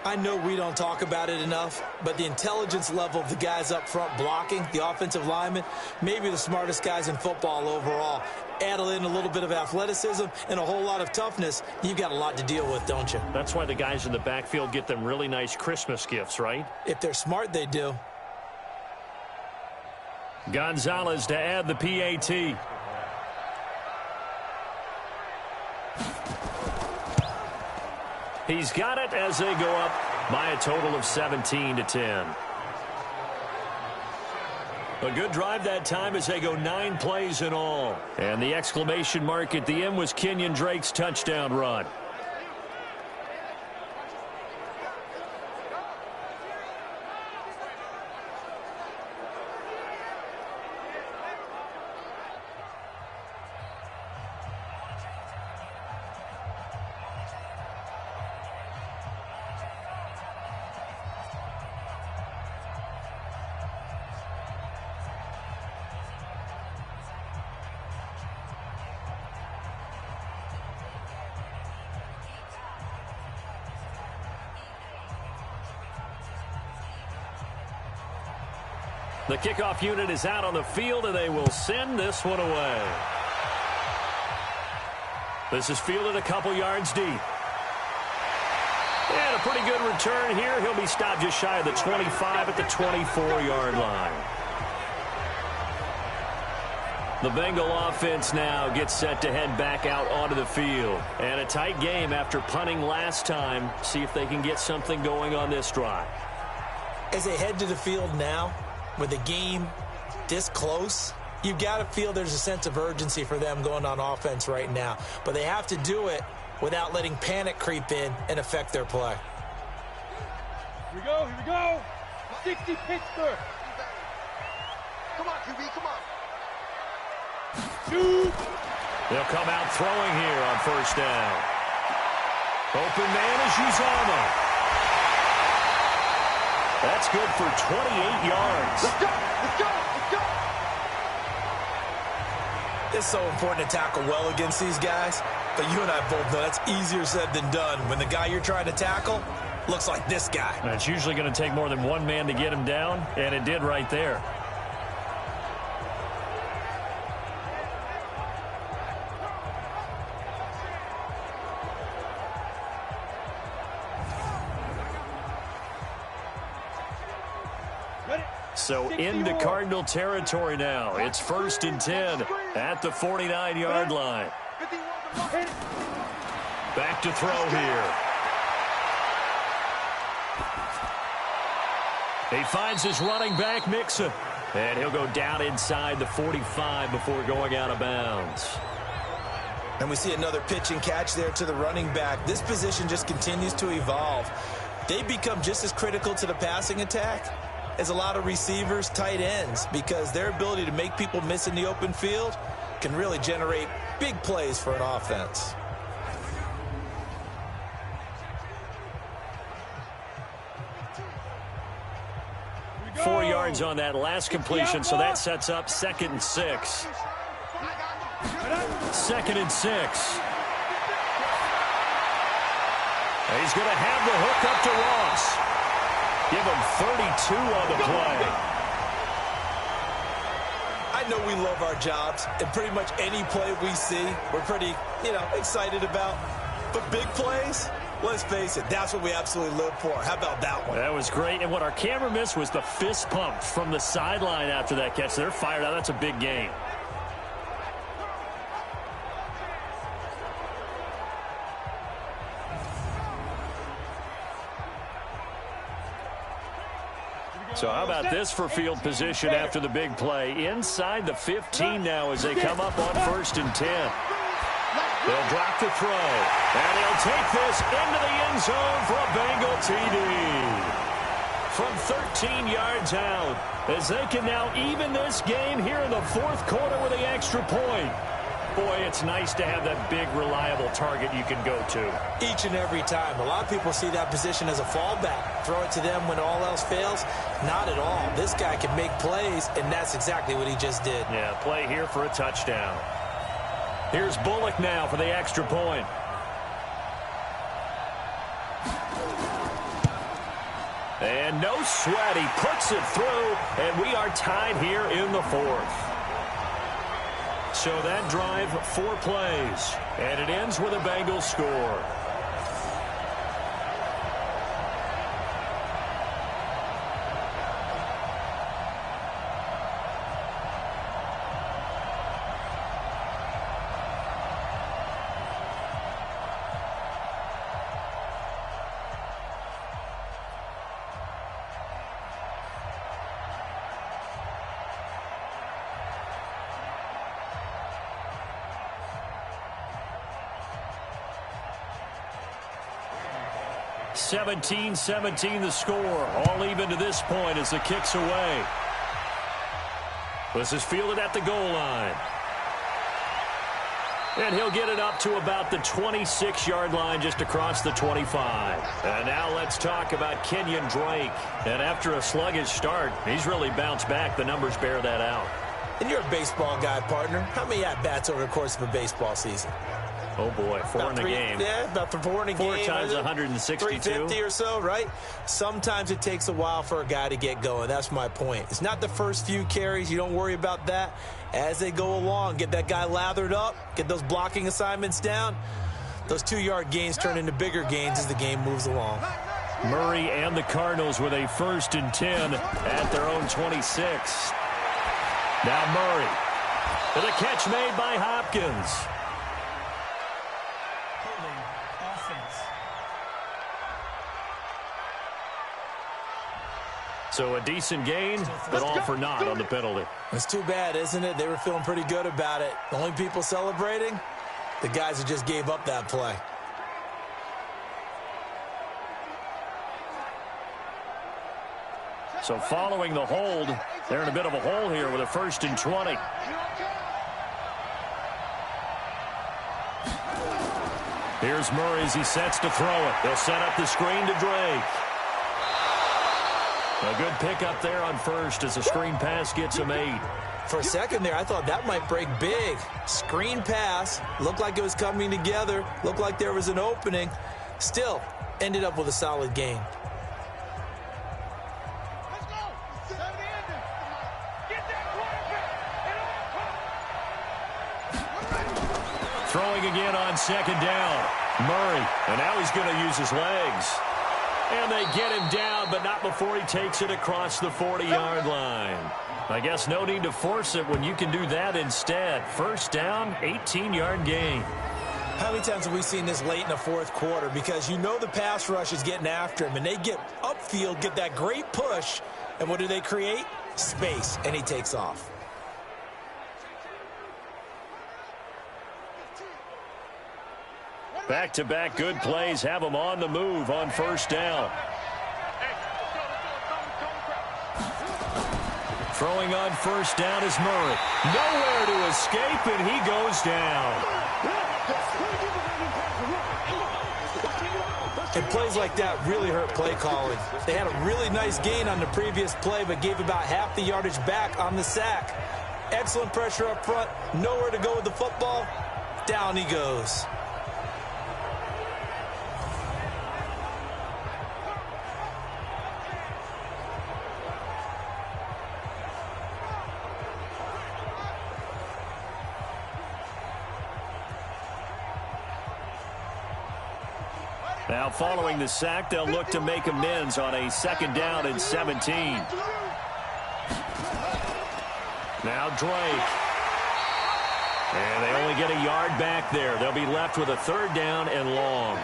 I know we don't talk about it enough, but the intelligence level of the guys up front blocking, the offensive linemen, maybe the smartest guys in football overall. Add in a little bit of athleticism and a whole lot of toughness, you've got a lot to deal with, don't you? That's why the guys in the backfield get them really nice Christmas gifts, right? If they're smart, they do. Gonzalez to add the PAT. He's got it as they go up by a total of 17-10. A good drive that time as they go 9 plays in all. And the exclamation mark at the end was Kenyon Drake's touchdown run. The kickoff unit is out on the field, and they will send this one away. This is fielded a couple yards deep. And a pretty good return here. He'll be stopped just shy of the 25 at the 24-yard line. The Bengal offense now gets set to head back out onto the field. And a tight game after punting last time. See if they can get something going on this drive. As they head to the field now, with the game this close, you've got to feel there's a sense of urgency for them going on offense right now. But they have to do it without letting panic creep in and affect their play. Here we go, here we go. 60 Pittsburgh. Come on, QB, come on. Shoot. They'll come out throwing here on first down. Open man is Uzama. That's good for 28 yards. Let's go, let's go, let's go. It's so important to tackle well against these guys, but you and I both know that's easier said than done when the guy you're trying to tackle looks like this guy. And it's usually going to take more than one man to get him down, and it did right there. So into Cardinal territory now. It's 1st and 10 at the 49-yard line. Back to throw here. He finds his running back, Mixon. And he'll go down inside the 45 before going out of bounds. And we see another pitch and catch there to the running back. This position just continues to evolve. They become just as critical to the passing attack as a lot of receivers, tight ends, because their ability to make people miss in the open field can really generate big plays for an offense. Four yards on that last completion, so that sets up 2nd and 6. 2nd and 6. He's going to have the hook up to Ross. Give him 32 on the play. I know we love our jobs, and pretty much any play we see, we're pretty, excited about. But big plays, let's face it, that's what we absolutely live for. How about that one? That was great, and what our camera missed was the fist pump from the sideline after that catch. They're fired out. That's a big game. So how about this for field position after the big play? Inside the 15 now as they come up on 1st and 10. They'll drop the throw. And he'll take this into the end zone for a Bengal TD. From 13 yards out, as they can now even this game here in the 4th quarter with the extra point. Boy, it's nice to have that big, reliable target you can go to. Each and every time. A lot of people see that position as a fallback. Throw it to them when all else fails. Not at all. This guy can make plays, and that's exactly what he just did. Yeah, play here for a touchdown. Here's Bullock now for the extra point. And no sweat. He puts it through, and we are tied here in the 4th. So that drive, 4 plays, and it ends with a Bengals score. (17-17) the score. All even to this point as the kick's away. This is fielded at the goal line. And he'll get it up to about the 26-yard line just across the 25. And now let's talk about Kenyon Drake. And after a sluggish start, he's really bounced back. The numbers bear that out. And you're a baseball guy, partner. How many at-bats over the course of a baseball season? Oh, boy, 4 in a game. Yeah, about 4 in a game. 4 times 162. 350 or so, right? Sometimes it takes a while for a guy to get going. That's my point. It's not the first few carries. You don't worry about that. As they go along, get that guy lathered up, get those blocking assignments down. Those 2-yard gains turn into bigger gains as the game moves along. Murray and the Cardinals with a 1st and 10 at their own 26. Now Murray with a catch made by Hopkins. So a decent gain, but all for naught on the penalty. It's too bad, isn't it? They were feeling pretty good about it. The only people celebrating, the guys who just gave up that play. So following the hold, they're in a bit of a hole here with a 1st and 20. Here's Murray as he sets to throw it. They'll set up the screen to Drake. A good pickup there on first as the screen pass gets him 8. For a second there, I thought that might break big. Screen pass. Looked like it was coming together. Looked like there was an opening. Still, ended up with a solid gain. Throwing again on 2nd down. Murray, and now he's going to use his legs. And they get him down, but not before he takes it across the 40-yard line. I guess no need to force it when you can do that instead. 1st down, 18-yard gain. How many times have we seen this late in the 4th quarter? Because you know the pass rush is getting after him, and they get upfield, get that great push, and what do they create? Space, and he takes off. Back-to-back good plays have them on the move on 1st down. Throwing on 1st down is Murray. Nowhere to escape, and he goes down. And plays like that really hurt play calling. They had a really nice gain on the previous play, but gave about half the yardage back on the sack. Excellent pressure up front. Nowhere to go with the football. Down he goes. Now following the sack, they'll look to make amends on a 2nd down and 17. Now Drake. And they only get a yard back there. They'll be left with a 3rd down and long.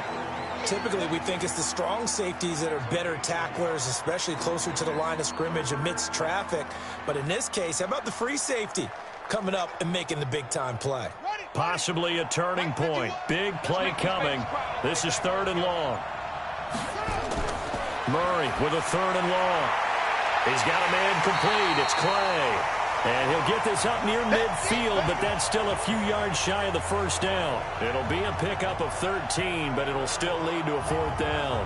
Typically, we think it's the strong safeties that are better tacklers, especially closer to the line of scrimmage amidst traffic. But in this case, how about the free safety coming up and making the big-time play? Possibly a turning point. Big play coming. This is 3rd and long. Murray with a 3rd and long. He's got a man complete. It's Clay. And he'll get this up near midfield, but that's still a few yards shy of the 1st down. It'll be a pickup of 13, but it'll still lead to a 4th down.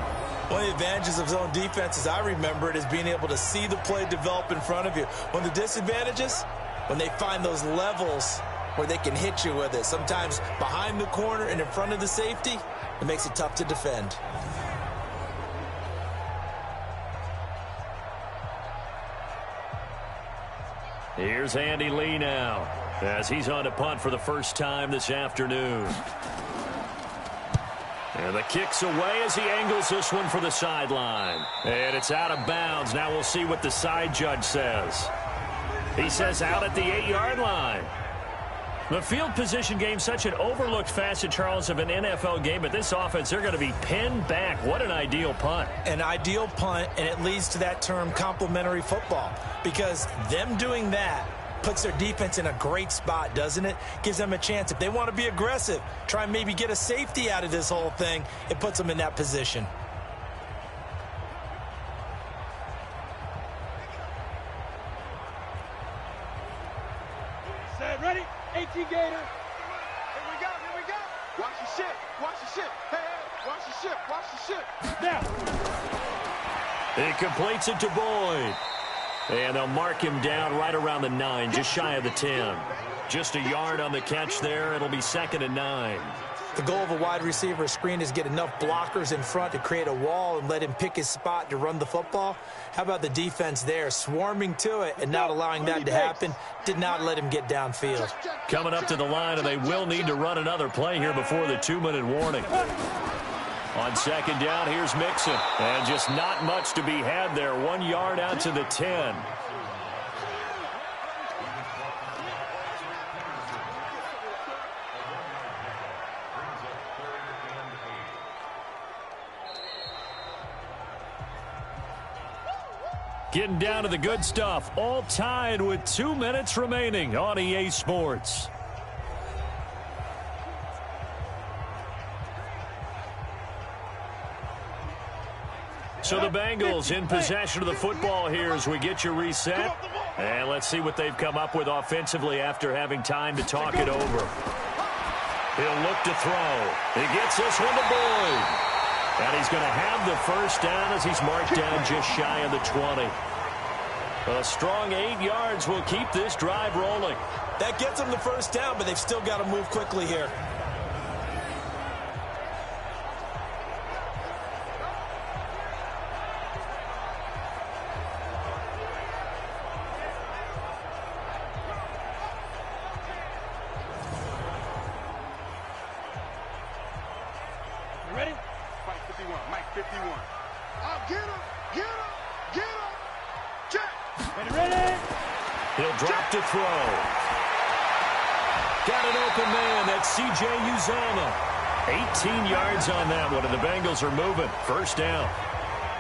One of the advantages of zone defense, as I remember it, is being able to see the play develop in front of you. One of the disadvantages, when they find those levels where they can hit you with it, sometimes behind the corner and in front of the safety, it makes it tough to defend. Here's Andy Lee now as he's on to punt for the first time this afternoon. And the kick's away as he angles this one for the sideline. And it's out of bounds. Now we'll see what the side judge says. He says out at the 8-yard line. The field position game, such an overlooked facet, Charles, of an NFL game. But this offense, they're going to be pinned back. What an ideal punt. An ideal punt, and it leads to that term complementary football. Because them doing that puts their defense in a great spot, doesn't it? Gives them a chance. If they want to be aggressive, try and maybe get a safety out of this whole thing, it puts them in that position. Set, ready? 18 Gator. Here we go, here we go. Watch the ship, watch the ship. Hey, hey, watch the ship, watch the ship. Now. He completes it to Boyd. And they'll mark him down right around the 9, just shy of the 10. Just a yard on the catch there. It'll be 2nd and 9. The goal of a wide receiver screen is get enough blockers in front to create a wall and let him pick his spot to run the football. How about the defense there, swarming to it and not allowing that to happen? Did not let him get downfield. Coming up to the line, and they will need to run another play here before the 2-minute warning. On 2nd down, here's Mixon. And just not much to be had there. 1 yard out to the 10. Getting down to the good stuff. All tied with 2 minutes remaining on EA Sports. So the Bengals in possession of the football here as we get you reset. And let's see what they've come up with offensively after having time to talk it over. He'll look to throw. He gets this one to Boyd. And he's going to have the first down as he's marked down just shy of the 20. A strong 8 yards will keep this drive rolling. That gets them the first down, but they've still got to move quickly here. Ready? Mike 51, Mike 51. Get him, get him, get him. Check. Ready? He'll drop to throw. Got an open man. That's C.J. Uzomah. 18 yards on that one, and the Bengals are moving. First down.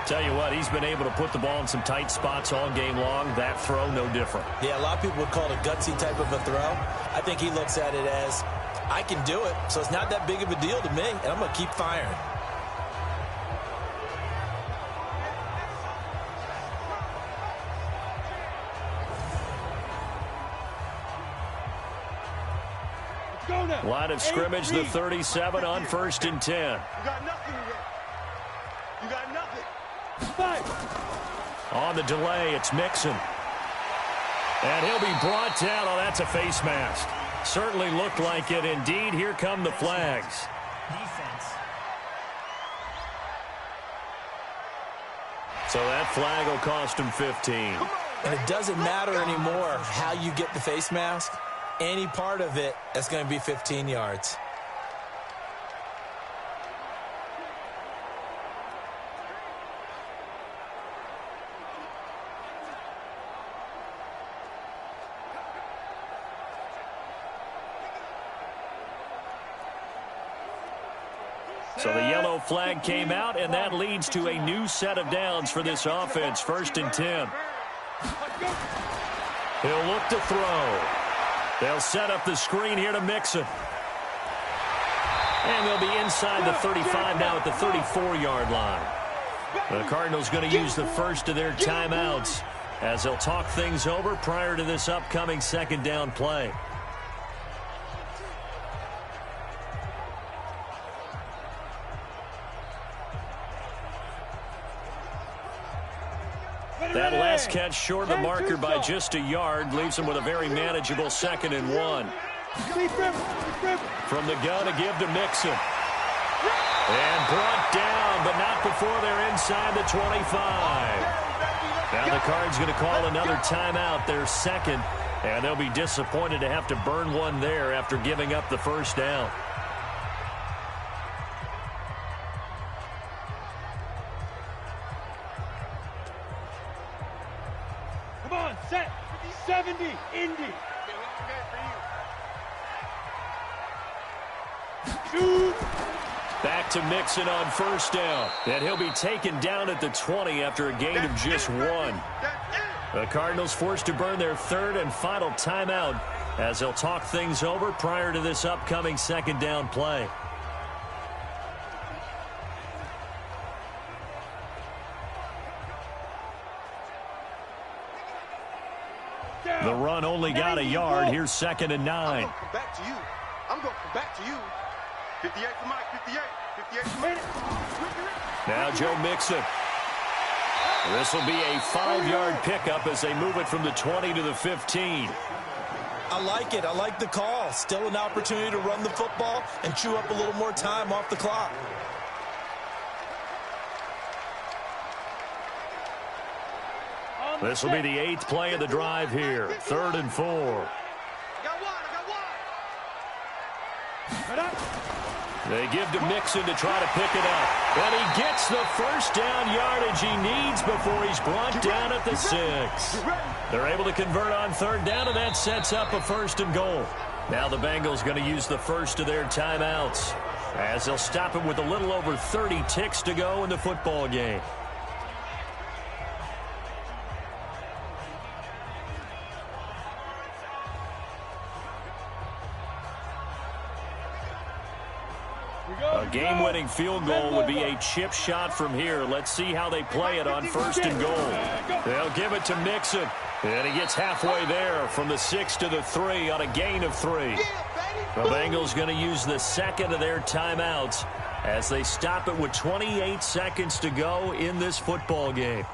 Tell you what, he's been able to put the ball in some tight spots all game long. That throw, no different. Yeah, a lot of people would call it a gutsy type of a throw. I think he looks at it as, I can do it, so it's not that big of a deal to me, and I'm going to keep firing. Line of scrimmage, the 37 on 1st and 10. You got nothing to get. You got nothing. Fight. On the delay, it's Mixon. And he'll be brought down. Oh, that's a face mask. Certainly looked like it. Indeed, here come the flags. Defense. So that flag will cost him 15. And it doesn't matter anymore how you get the face mask. Any part of it, that's going to be 15 yards. So the yellow flag came out, and that leads to a new set of downs for this offense. 1st and 10. He'll look to throw. They'll set up the screen here to Mixon. And they'll be inside the 35 now at the 34-yard line. The Cardinals going to use the first of their timeouts as they'll talk things over prior to this upcoming second down play. That last catch short of the marker by just a yard leaves him with a very manageable 2nd and 1. From the gun to give to Mixon. And brought down, but not before they're inside the 25. Now the Cards going to call another timeout, their second, and they'll be disappointed to have to burn one there after giving up the first down. Come on, set. 70, Indy. Shoot. Back to Mixon on first down. And he'll be taken down at the 20 after a gain of just 1. The Cardinals forced to burn their third and final timeout as they'll talk things over prior to this upcoming second down play. The run only got a yard. Here's 2nd and 9. I'm going to come back to you. I'm going to come back to you. 58 for Mike, 58. 58 for Mike. Now Joe Mixon. This will be a 5-yard pickup as they move it from the 20 to the 15. I like it. I like the call. Still an opportunity to run the football and chew up a little more time off the clock. This will be the 8th play of the drive here. 3rd and 4. I got one. They give to Mixon to try to pick it up. And he gets the first down yardage he needs before he's brought down at the 6. They're able to convert on 3rd down, and that sets up a 1st and goal. Now the Bengals going to use the first of their timeouts as they'll stop him with a little over 30 ticks to go in the football game. A game-winning field goal would be a chip shot from here. Let's see how they play it on 1st and goal. They'll give it to Mixon. And he gets halfway there from the 6 to the 3 on a gain of 3. The Bengals going to use the second of their timeouts as they stop it with 28 seconds to go in this football game.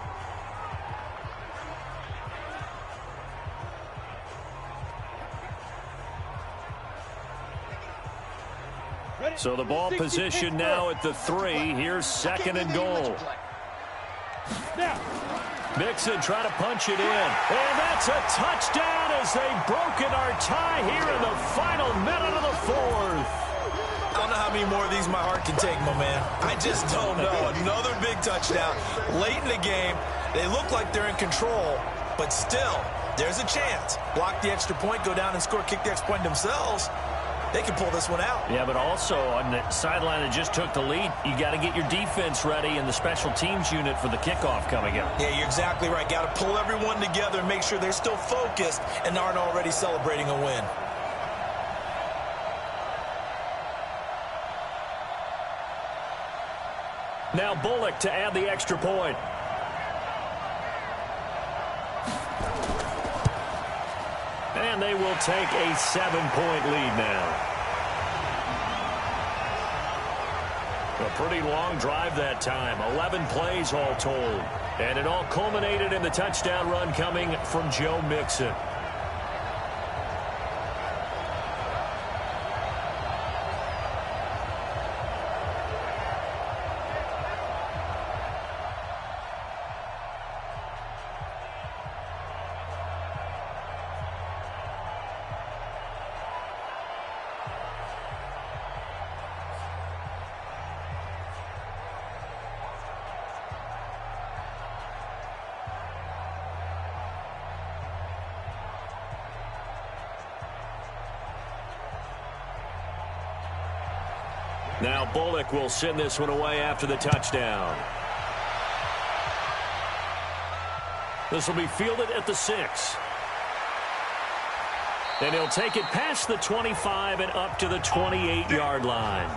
So the ball position now at the 3. Here's 2nd and goal. Mixon trying to punch it in. And that's a touchdown as they've broken our tie here in the final minute of the 4th. I don't know how many more of these my heart can take, my man. I just don't know. Another big touchdown late in the game. They look like they're in control, but still, there's a chance. Block the extra point, go down and score, kick the extra point themselves. They can pull this one out. Yeah, but also on the sideline that just took the lead, you got to get your defense ready and the special teams unit for the kickoff coming up. Yeah, you're exactly right. Got to pull everyone together and make sure they're still focused and aren't already celebrating a win. Now Bullock to add the extra point. And they will take a 7-point lead now. A pretty long drive that time. 11 plays all told. And it all culminated in the touchdown run coming from Joe Mixon. Now Bullock will send this one away after the touchdown. This will be fielded at the 6. And he'll take it past the 25 and up to the 28-yard line.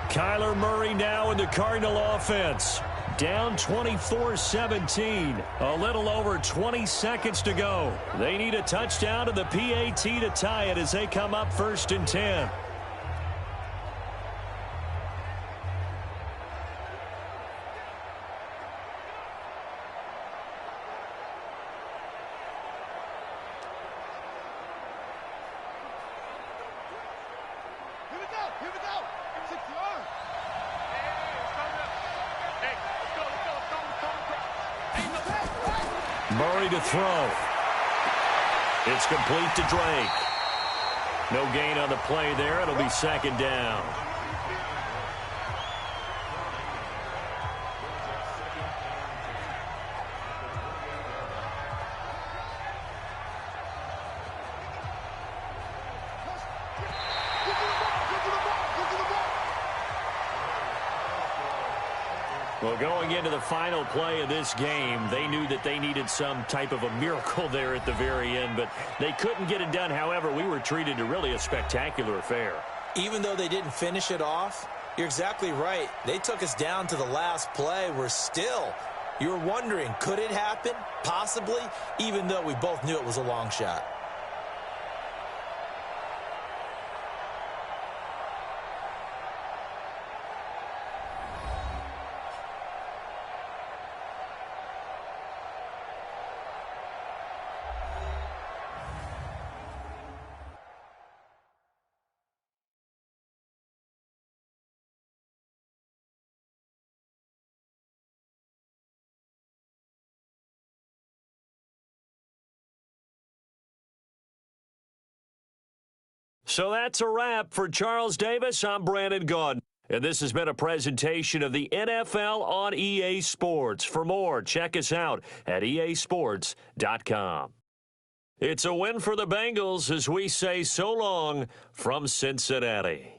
Kyler Murray now in the Cardinal offense. Down 24-17. A little over 20 seconds to go. They need a touchdown to the PAT to tie it as they come up 1st and 10. Murray to throw. It's complete to Drake. No gain on the play there. It'll be 2nd down. Well, going into the final play of this game, they knew that they needed some type of a miracle there at the very end, but they couldn't get it done. However, we were treated to really a spectacular affair. Even though they didn't finish it off, you're exactly right. They took us down to the last play. You were wondering, could it happen? Possibly, even though we both knew it was a long shot. So that's a wrap for Charles Davis. I'm Brandon Gaudin. And this has been a presentation of the NFL on EA Sports. For more, check us out at easports.com. It's a win for the Bengals as we say so long from Cincinnati.